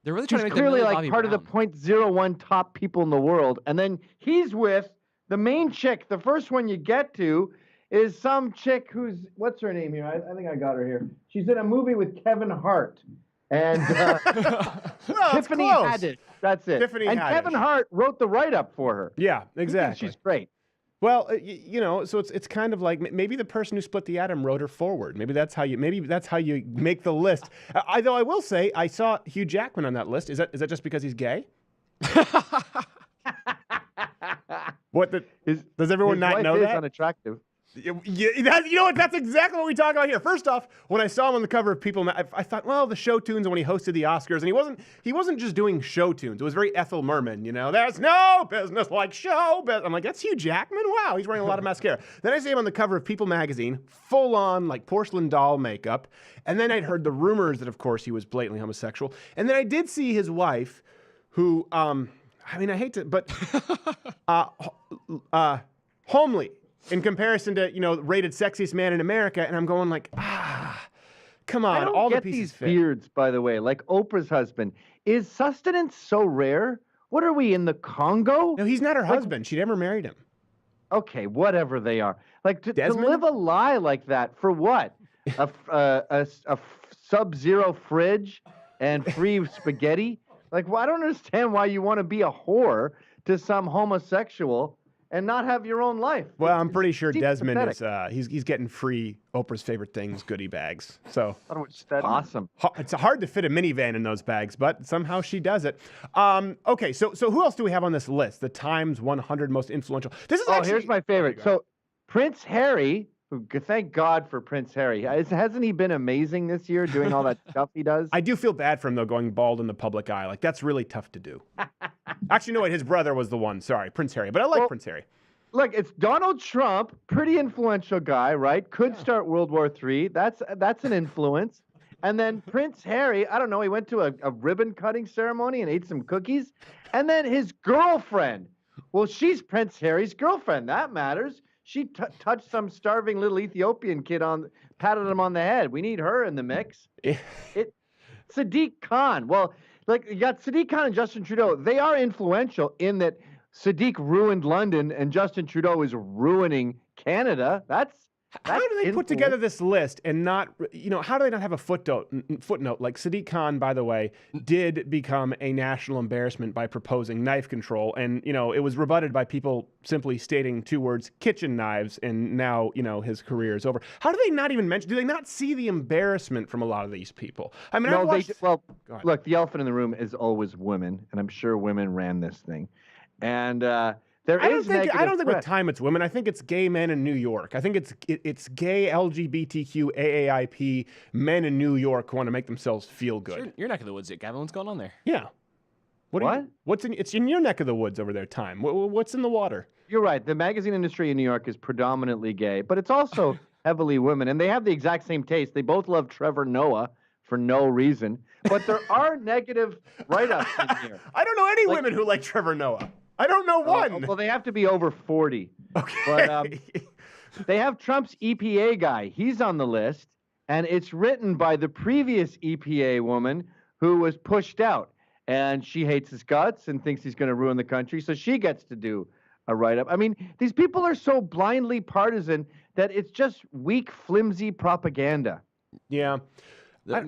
They're really trying to make clearly them like Bobby part Brown. of the 0.01 top people in the world. And then he's with the main chick. The first one you get to is some chick who's, what's her name here? I think I got her here. She's in a movie with Kevin Hart. And Tiffany Haddish. That's it. Tiffany and Haddish. Kevin Hart wrote the write-up for her. Yeah, exactly. She's great. Well, so it's kind of like maybe the person who split the atom wrote her forward. Maybe that's how you make the list. Though I will say I saw Hugh Jackman on that list. Is that just because he's gay? Does everyone not know that? His wife is unattractive. You know what? That's exactly what we talk about here. First off, when I saw him on the cover of People, I thought, well, the show tunes, and when he hosted the Oscars, and he wasn't just doing show tunes. It was very Ethel Merman, There's no business like show business. I'm like, that's Hugh Jackman? Wow, he's wearing a lot of mascara. Then I see him on the cover of People magazine, full on like porcelain doll makeup, and then I'd heard the rumors that, of course, he was blatantly homosexual, and then I did see his wife, who, I hate to, but homely. In comparison to, rated sexiest man in America, and I'm going like, come on, I don't all get the pieces these fit. beards, by the way, like Oprah's husband. Is sustenance so rare? What are we, in the Congo? No, he's not her husband. She never married him. Okay, whatever they are. Like, to live a lie like that, for what? A sub-zero fridge and free spaghetti? Like, well, I don't understand why you want to be a whore to some homosexual and not have your own life. Well, I'm pretty sure Desmond pathetic. is he's getting free Oprah's favorite things goodie bags. So awesome. It's hard to fit a minivan in those bags, but somehow she does it. Okay, so who else do we have on this list? The Times 100 most influential. This is here's my favorite. So Prince Harry. Thank God for Prince Harry. Hasn't he been amazing this year doing all that stuff he does? I do feel bad for him, though, going bald in the public eye. Like, that's really tough to do. Actually, no, wait, his brother was the one. Sorry, Prince Harry. But I like Prince Harry. Look, it's Donald Trump, pretty influential guy, right? Could start World War III. That's an influence. And then Prince Harry, I don't know, he went to a ribbon cutting ceremony and ate some cookies. And then his girlfriend. Well, she's Prince Harry's girlfriend. That matters. She touched some starving little Ethiopian kid patted him on the head. We need her in the mix. Sadiq Khan. Well, like, you got Sadiq Khan and Justin Trudeau. They are influential in that Sadiq ruined London and Justin Trudeau is ruining Canada. How do they put together this list and not, how do they not have a footnote like Sadiq Khan, by the way, did become a national embarrassment by proposing knife control. And, it was rebutted by people simply stating 2 words, kitchen knives. And now, his career is over. How do they not even do they not see the embarrassment from a lot of these people? I mean, look, the elephant in the room is always women. And I'm sure women ran this thing. And, I don't think with time it's women. I think it's gay men in New York. I think it's gay LGBTQ AAIP men in New York who want to make themselves feel good. Your neck of the woods, Gavin. What's going on there? Yeah. It's in your neck of the woods over there, Time. What's in the water? You're right. The magazine industry in New York is predominantly gay, but it's also heavily women, and they have the exact same taste. They both love Trevor Noah for no reason, but there are negative write-ups in here. I don't know any women who like Trevor Noah. I don't know one. Well, they have to be over 40. Okay. But they have Trump's EPA guy. He's on the list, and it's written by the previous EPA woman who was pushed out. And she hates his guts and thinks he's going to ruin the country, so she gets to do a write-up. I mean, these people are so blindly partisan that it's just weak, flimsy propaganda. Yeah.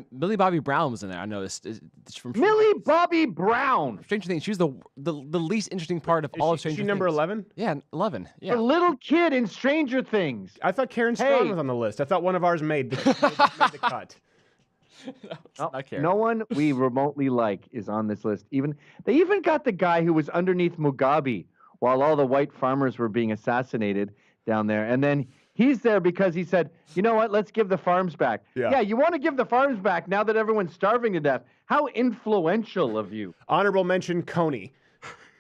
Millie Bobby Brown was in there. I noticed. It's from Millie Bobby Brown. Stranger Things. She was the least interesting part of all of Stranger Things. Is she number 11? Yeah, 11. Yeah. The little kid in Stranger Things. I thought Karen Strong was on the list. I thought one of ours made the cut. No one we remotely like is on this list. They even got the guy who was underneath Mugabe while all the white farmers were being assassinated down there. And then he's there because he said, you know what, let's give the farms back. Yeah, you want to give the farms back now that everyone's starving to death. How influential of you. Honorable mention, Coney.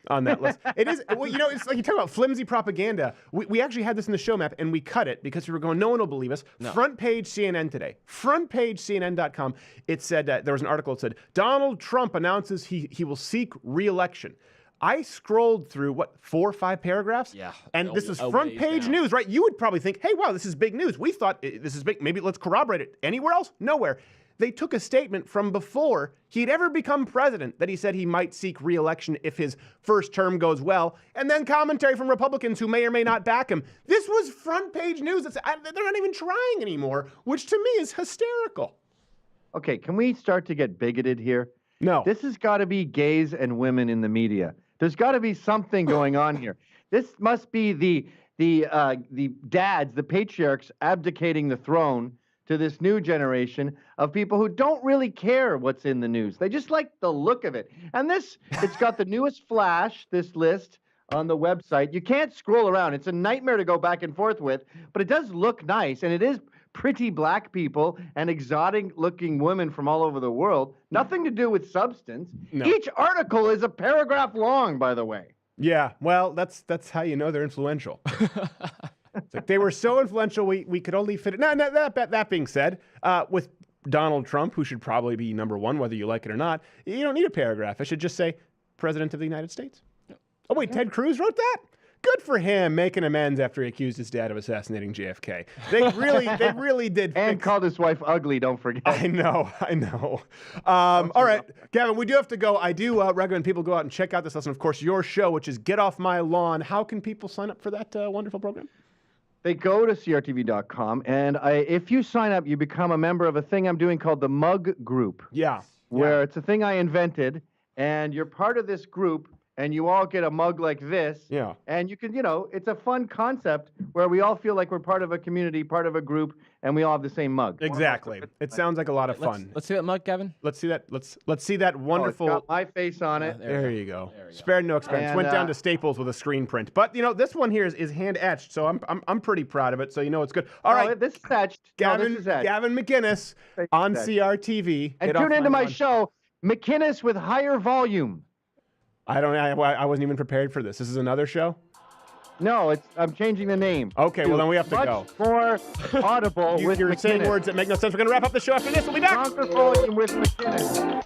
On that list. It is, it's like you talk about flimsy propaganda. We actually had this in the show map, and we cut it because we were going, no one will believe us. No. Front page CNN today. Front page CNN.com. It said, there was an article that said, Donald Trump announces he will seek re-election. I scrolled through, 4 or 5 paragraphs? Yeah. And this is front page news, right? You would probably think, hey, wow, this is big news. We thought this is big. Maybe let's corroborate it. Anywhere else? Nowhere. They took a statement from before he'd ever become president that he said he might seek re-election if his first term goes well, and then commentary from Republicans who may or may not back him. This was front page news. They're not even trying anymore, which to me is hysterical. Okay, can we start to get bigoted here? No. This has got to be gays and women in the media. There's got to be something going on here. This must be the dads, the patriarchs abdicating the throne to this new generation of people who don't really care what's in the news. They just like the look of it. And it's got the newest flash, this list, on the website. You can't scroll around. It's a nightmare to go back and forth with, but it does look nice, and it is pretty black people and exotic-looking women from all over the world. Nothing to do with substance. No. Each article is a paragraph long, by the way. Yeah, well, that's how you know they're influential. It's like they were so influential, we could only fit it. No, that being said, with Donald Trump, who should probably be number 1, whether you like it or not, you don't need a paragraph. It should just say, President of the United States. Oh, wait, Ted Cruz wrote that? Good for him, making amends after he accused his dad of assassinating JFK. They really did. And called his wife ugly, don't forget. I know. All right, Gavin, we do have to go. I do recommend people go out and check out this lesson. Of course, your show, which is Get Off My Lawn. How can people sign up for that wonderful program? They go to crtv.com, and if you sign up, you become a member of a thing I'm doing called the Mug Group. Yeah. Where it's a thing I invented, and you're part of this group, and you all get a mug like this. Yeah. And you can, it's a fun concept where we all feel like we're part of a community, part of a group, and we all have the same mug. Exactly. It sounds like a lot of fun. Let's see that mug, Gavin. Let's see that. Let's see that wonderful. It's got my face on it. There you go. Spared no expense. And, went down to Staples with a screen print. But this one here is hand etched, so I'm pretty proud of it. So it's good. All right. This is etched. Gavin McInnes on CRTV. And tune into my show, McInnes with Higher Volume. I wasn't even prepared for this. This is another show? No, I'm changing the name. Okay, well then we have to go. Much more audible with You're McInnes. saying words that make no sense. We're going to wrap up the show after this. We'll be back. Conquer volume with McInnes.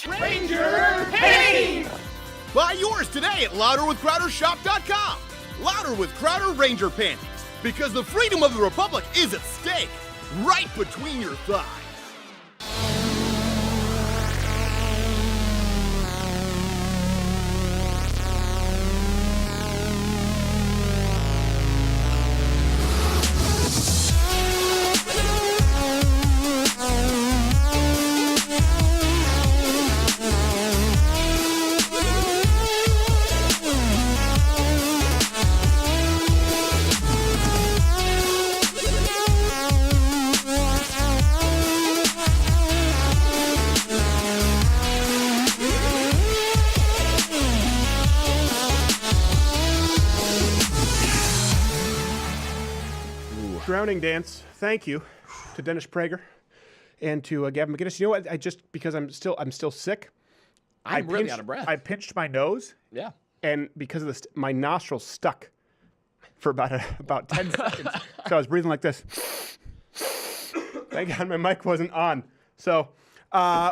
Ranger Panties! Buy yours today at louderwithcrowdershop.com. Louder with Crowder Ranger Panties. Because the freedom of the Republic is at stake. Right between your thighs. Drowning Dance. Thank you to Dennis Prager and to Gavin McInnes. You know what? Because I'm still sick. I'm really out of breath. I pinched my nose. Yeah. And because of this, my nostrils stuck for about 10 seconds. So I was breathing like this. Thank God my mic wasn't on. So,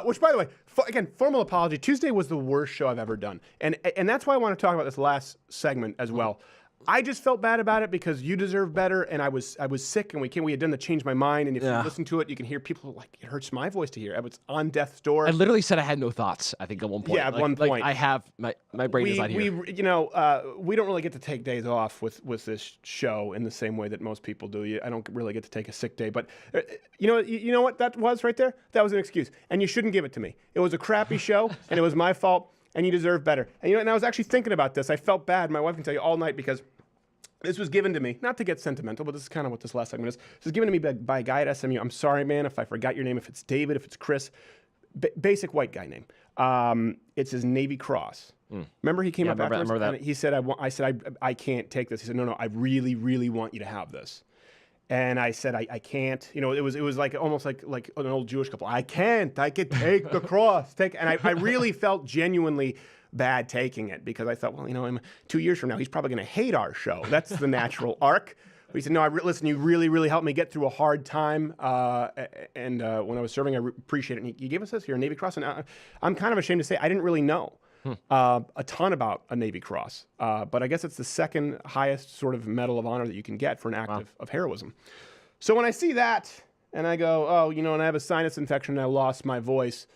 which by the way, again, formal apology. Tuesday was the worst show I've ever done, and that's why I want to talk about this last segment as well. I just felt bad about it because you deserve better, and I was sick, and we had done the Change My Mind, and if you listen to it, you can hear people like, it hurts my voice to hear. I was on death's door. I literally said I had no thoughts, I think, at one point. Yeah, at one point. I have, my brain is not here. We don't really get to take days off with this show in the same way that most people do. I don't really get to take a sick day, but you know what that was right there? That was an excuse, and you shouldn't give it to me. It was a crappy show, and it was my fault. And you deserve better. And I was actually thinking about this. I felt bad. My wife can tell you all night because this was given to me, not to get sentimental, but this is kind of what this last segment is. This was given to me by a guy at SMU. I'm sorry, man, if I forgot your name, if it's David, if it's Chris. Basic white guy name. It's his Navy Cross. Remember he came up afterwards? I remember that. And he said, I can't take this. He said, no, I really, really want you to have this. And I said, I can't. It was like almost like an old Jewish couple. I can't. I could take the cross. And I really felt genuinely bad taking it because I thought, well, 2 years from now, he's probably going to hate our show. That's the natural arc. But he said, no, listen, you really, really helped me get through a hard time. And when I was serving, I appreciate it. And he gave us this here, a Navy Cross. And I'm kind of ashamed to say I didn't really know a ton about a Navy Cross. But I guess it's the second highest sort of medal of honor that you can get for an act of heroism. So when I see that and I go, and I have a sinus infection and I lost my voice,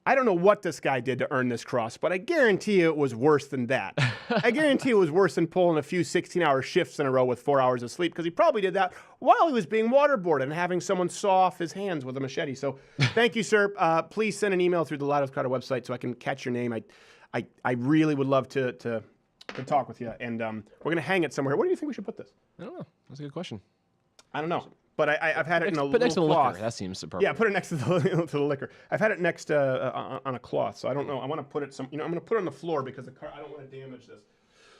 I don't know what this guy did to earn this cross, but I guarantee you it was worse than that. I guarantee it was worse than pulling a few 16-hour shifts in a row with 4 hours of sleep, because he probably did that while he was being waterboarded and having someone saw off his hands with a machete. So thank you, sir. Please send an email through the Loud with Crowder website so I can catch your name. I really would love to talk with you, and we're going to hang it somewhere. Where do you think we should put this? I don't know. That's a good question. I don't know. But I've had it in a put next to little the cloth. liquor. That seems appropriate. Yeah, put it next to the liquor. I've had it next on a cloth, so I don't know. I want to put it I'm going to put it on the floor because I don't want to damage this.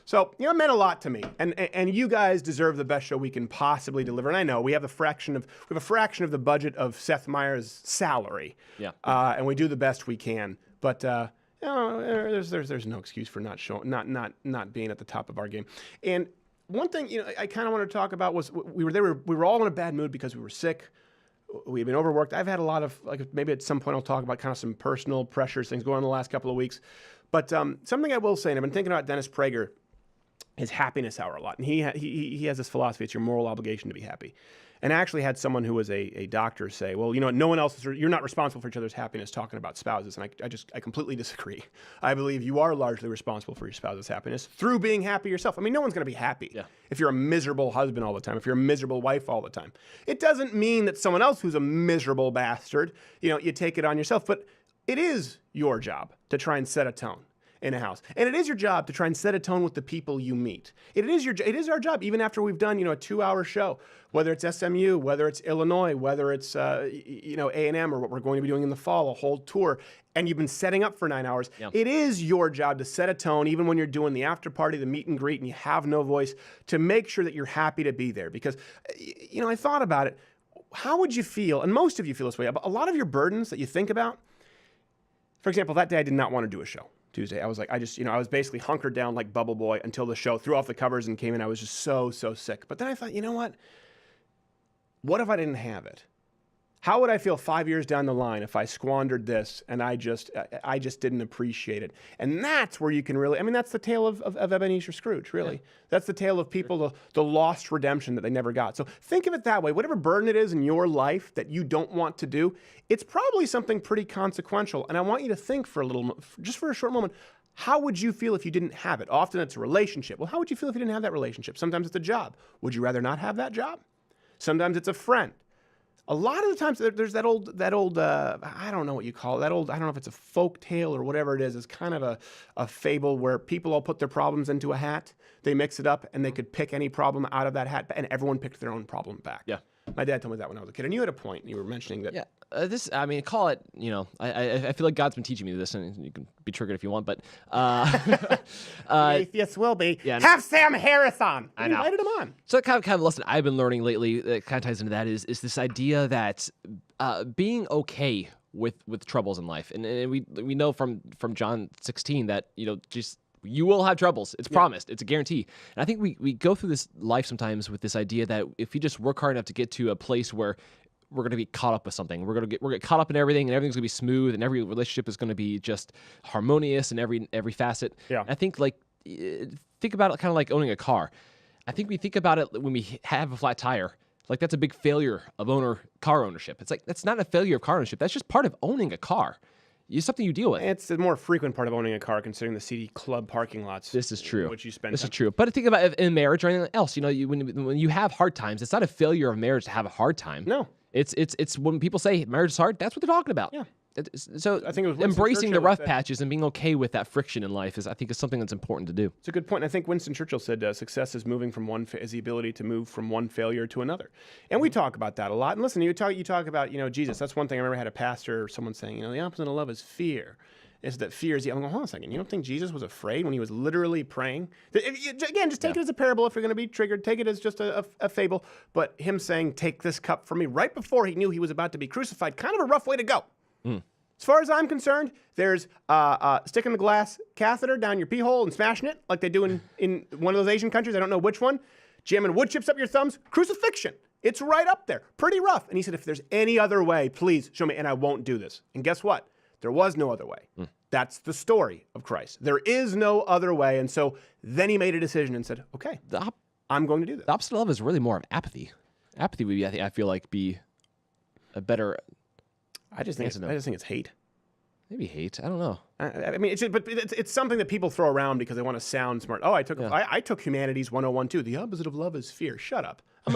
So, it meant a lot to me, and you guys deserve the best show we can possibly deliver. And I know we have a fraction of the budget of Seth Meyers' salary. Yeah. And we do the best we can, but there's no excuse for not being at the top of our game. And one thing, I kind of wanted to talk about was we were all in a bad mood because we were sick. We had been overworked. I've had a lot of, maybe at some point I'll talk about kind of some personal pressures, things going on the last couple of weeks. But something I will say, and I've been thinking about Dennis Prager, his happiness hour a lot. And he has this philosophy, it's your moral obligation to be happy. And I actually had someone who was a doctor say, well, no one else you're not responsible for each other's happiness talking about spouses. And I completely disagree. I believe you are largely responsible for your spouse's happiness through being happy yourself. I mean, no one's going to be happy if you're a miserable husband all the time, if you're a miserable wife all the time. It doesn't mean that someone else who's a miserable bastard, you take it on yourself. But it is your job to try and set a tone in a house. And it is your job to try and set a tone with the people you meet. It is our job, even after we've done, a 2-hour show, whether it's SMU, whether it's Illinois, whether it's, A&M or what we're going to be doing in the fall, a whole tour, and you've been setting up for 9 hours. Yeah. It is your job to set a tone, even when you're doing the after party, the meet and greet, and you have no voice, to make sure that you're happy to be there. Because, I thought about it. How would you feel, and most of you feel this way, a lot of your burdens that you think about, for example, that day I did not want to do a show. Tuesday. I was like, I was basically hunkered down like Bubble Boy until the show, threw off the covers and came in. I was just so sick. But then I thought, what if I didn't have it? How would I feel 5 years down the line if I squandered this and I just didn't appreciate it? And that's where you can really, I mean, that's the tale of Ebenezer Scrooge, really. Yeah. That's the tale of people, the lost redemption that they never got. So think of it that way. Whatever burden it is in your life that you don't want to do, it's probably something pretty consequential. And I want you to think for a little, just for a short moment, how would you feel if you didn't have it? Often it's a relationship. Well, how would you feel if you didn't have that relationship? Sometimes it's a job. Would you rather not have that job? Sometimes it's a friend. A lot of the times there's that old I don't know what you call it, I don't know if it's a folk tale or whatever it is. It's kind of a fable where people all put their problems into a hat, they mix it up, and they could pick any problem out of that hat, and everyone picked their own problem back. Yeah. My dad told me that when I was a kid. And you had a point. You were mentioning that. Yeah. Call it, I feel like God's been teaching me this, and you can be triggered if you want, but... atheists will be. Yeah, have Sam Harris on. I know. Invited him on. So kind of a lesson I've been learning lately that kind of ties into that is this idea that being okay with troubles in life. And we know from John 16 that, just... You will have troubles. It's promised. It's a guarantee. And I think we go through this life sometimes with this idea that if you just work hard enough to get to a place where we're going to be caught up with something, we're going to get caught up in everything, and everything's going to be smooth, and every relationship is going to be just harmonious in every facet. Yeah. I think think about it kind of like owning a car. I think we think about it when we have a flat tire. Like that's a big failure of car ownership. It's like that's not a failure of car ownership. That's just part of owning a car. It's something you deal with. It's a more frequent part of owning a car, considering the CD club parking lots. This is true. Which you spend. This is true. But think about it in marriage or anything else. When you have hard times, it's not a failure of marriage to have a hard time. No. It's when people say marriage is hard, that's what they're talking about. Yeah. So I think embracing the rough patches and being okay with that friction in life is something that's important to do. It's a good point. I think Winston Churchill said success is moving from is the ability to move from one failure to another. And we talk about that a lot. And listen, you talk about, Jesus. That's one thing I remember I had a pastor or someone saying, the opposite of love is fear. Is that fear is I'm going, hold on a second. You don't think Jesus was afraid when he was literally praying? Again, just take it as a parable if you're going to be triggered. Take it as just a fable. But him saying, take this cup from me right before he knew he was about to be crucified, kind of a rough way to go. As far as I'm concerned, there's sticking the glass catheter down your pee hole and smashing it like they do in one of those Asian countries. I don't know which one. Jamming wood chips up your thumbs. Crucifixion. It's right up there. Pretty rough. And he said, if there's any other way, please show me, and I won't do this. And guess what? There was no other way. That's the story of Christ. There is no other way. And so then he made a decision and said, okay, I'm going to do this. The opposite of love is really more of apathy. Apathy would be, I feel like, be a better... I just think it's hate. Maybe hate. I don't know. I mean, it's something that people throw around because they want to sound smart. Oh, I took Humanities 101 too. The opposite of love is fear. Shut up. I'm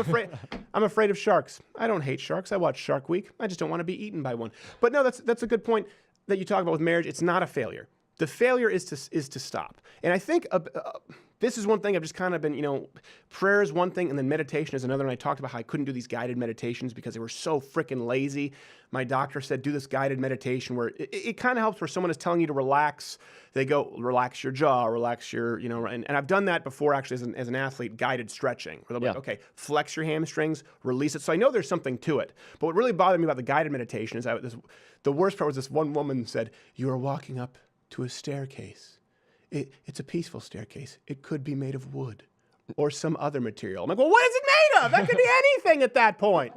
afraid of sharks. I don't hate sharks. I watch Shark Week. I just don't want to be eaten by one. But no, that's a good point that you talk about with marriage. It's not a failure. The failure is to stop. And I think this is one thing I've just kind of been, prayer is one thing and then meditation is another. And I talked about how I couldn't do these guided meditations because they were so freaking lazy. My doctor said, do this guided meditation where it kind of helps where someone is telling you to relax. They go, relax your jaw, relax your, and I've done that before actually as an athlete, guided stretching. Where they'll be like, okay, flex your hamstrings, release it. So I know there's something to it. But what really bothered me about the guided meditation is the worst part was this one woman said, you are walking up to a staircase. It's a peaceful staircase. It could be made of wood or some other material. I'm like, well, what is it made of? That could be anything at that point.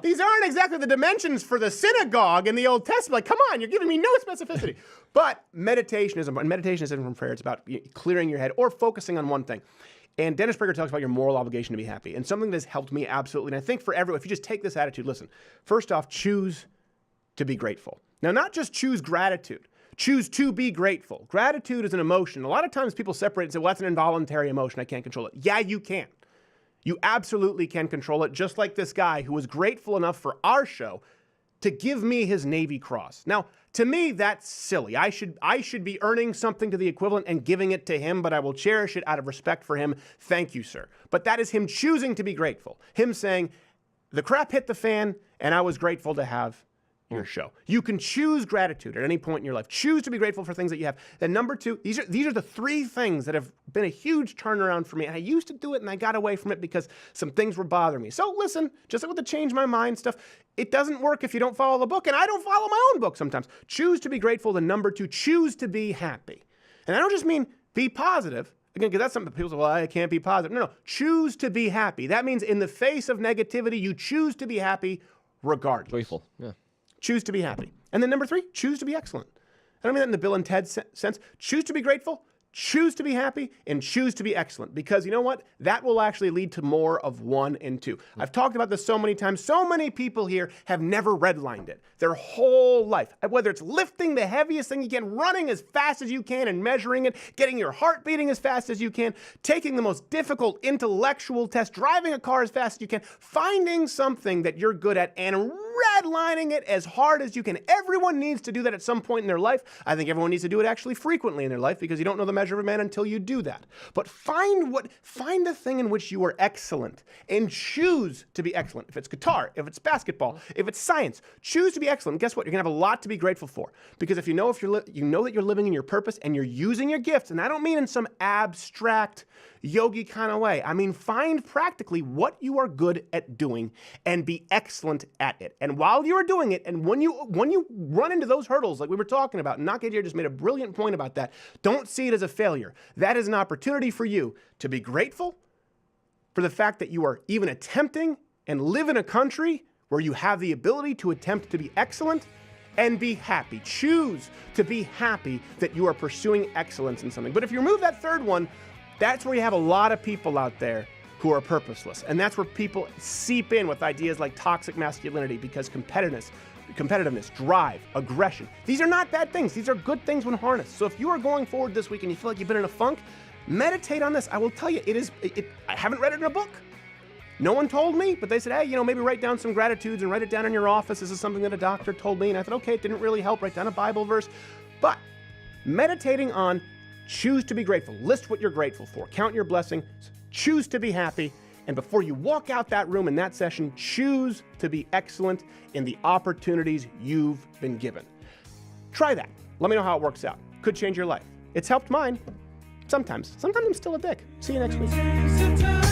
These aren't exactly the dimensions for the synagogue in the Old Testament. Like, come on, you're giving me no specificity. But meditation is important. Meditation is different from prayer. It's about clearing your head or focusing on one thing. And Dennis Prager talks about your moral obligation to be happy. And something that has helped me absolutely, and I think for everyone, if you just take this attitude, listen, first off, choose to be grateful. Now, not just choose gratitude. Choose to be grateful. Gratitude is an emotion. A lot of times people separate and say, well, that's an involuntary emotion. I can't control it. Yeah, you can. You absolutely can control it, just like this guy who was grateful enough for our show to give me his Navy Cross. Now, to me, that's silly. I should be earning something to the equivalent and giving it to him, but I will cherish it out of respect for him. Thank you, sir. But that is him choosing to be grateful. Him saying, the crap hit the fan, and I was grateful to have your show. You can choose gratitude at any point in your life. Choose to be grateful for things that you have. Then number two, these are the three things that have been a huge turnaround for me. And I used to do it and I got away from it because some things were bothering me. So listen, just like with the change my mind stuff, it doesn't work if you don't follow the book. And I don't follow my own book sometimes. Choose to be grateful. Then number two, choose to be happy. And I don't just mean be positive. Again, because that's something people say, well, I can't be positive. No. Choose to be happy. That means in the face of negativity, you choose to be happy regardless. Joyful, yeah. Choose to be happy. And then number 3, choose to be excellent. I don't mean that in the Bill and Ted sense. Choose to be grateful, choose to be happy, and choose to be excellent. Because you know what? That will actually lead to more of 1 and 2. I've talked about this so many times. So many people here have never redlined it their whole life. Whether it's lifting the heaviest thing you can, running as fast as you can and measuring it, getting your heart beating as fast as you can, taking the most difficult intellectual test, driving a car as fast as you can, finding something that you're good at and redlining it as hard as you can. Everyone needs to do that at some point in their life. I think everyone needs to do it actually frequently in their life because you don't know the measure of a man until you do that. But find the thing in which you are excellent and choose to be excellent. If it's guitar, if it's basketball, if it's science, choose to be excellent. Guess what? You're gonna have a lot to be grateful for because if you know that you're living in your purpose and you're using your gifts, and I don't mean in some abstract yogi kind of way. I mean, find practically what you are good at doing and be excellent at it. And while you are doing it, and when you run into those hurdles like we were talking about, and Nakadir just made a brilliant point about that, don't see it as a failure. That is an opportunity for you to be grateful for the fact that you are even attempting and live in a country where you have the ability to attempt to be excellent, and be happy. Choose to be happy that you are pursuing excellence in something. But if you remove that third one, that's where you have a lot of people out there who are purposeless. And that's where people seep in with ideas like toxic masculinity because competitiveness, drive, aggression, these are not bad things. These are good things when harnessed. So if you are going forward this week and you feel like you've been in a funk, meditate on this. I will tell you, I haven't read it in a book. No one told me, but they said, hey, maybe write down some gratitudes and write it down in your office. This is something that a doctor told me. And I thought, okay, it didn't really help. Write down a Bible verse. But meditating on choose to be grateful. List what you're grateful for. Count your blessings. Choose to be happy. And before you walk out that room in that session, choose to be excellent in the opportunities you've been given. Try that. Let me know how it works out. Could change your life. It's helped mine. Sometimes. Sometimes I'm still a dick. See you next week.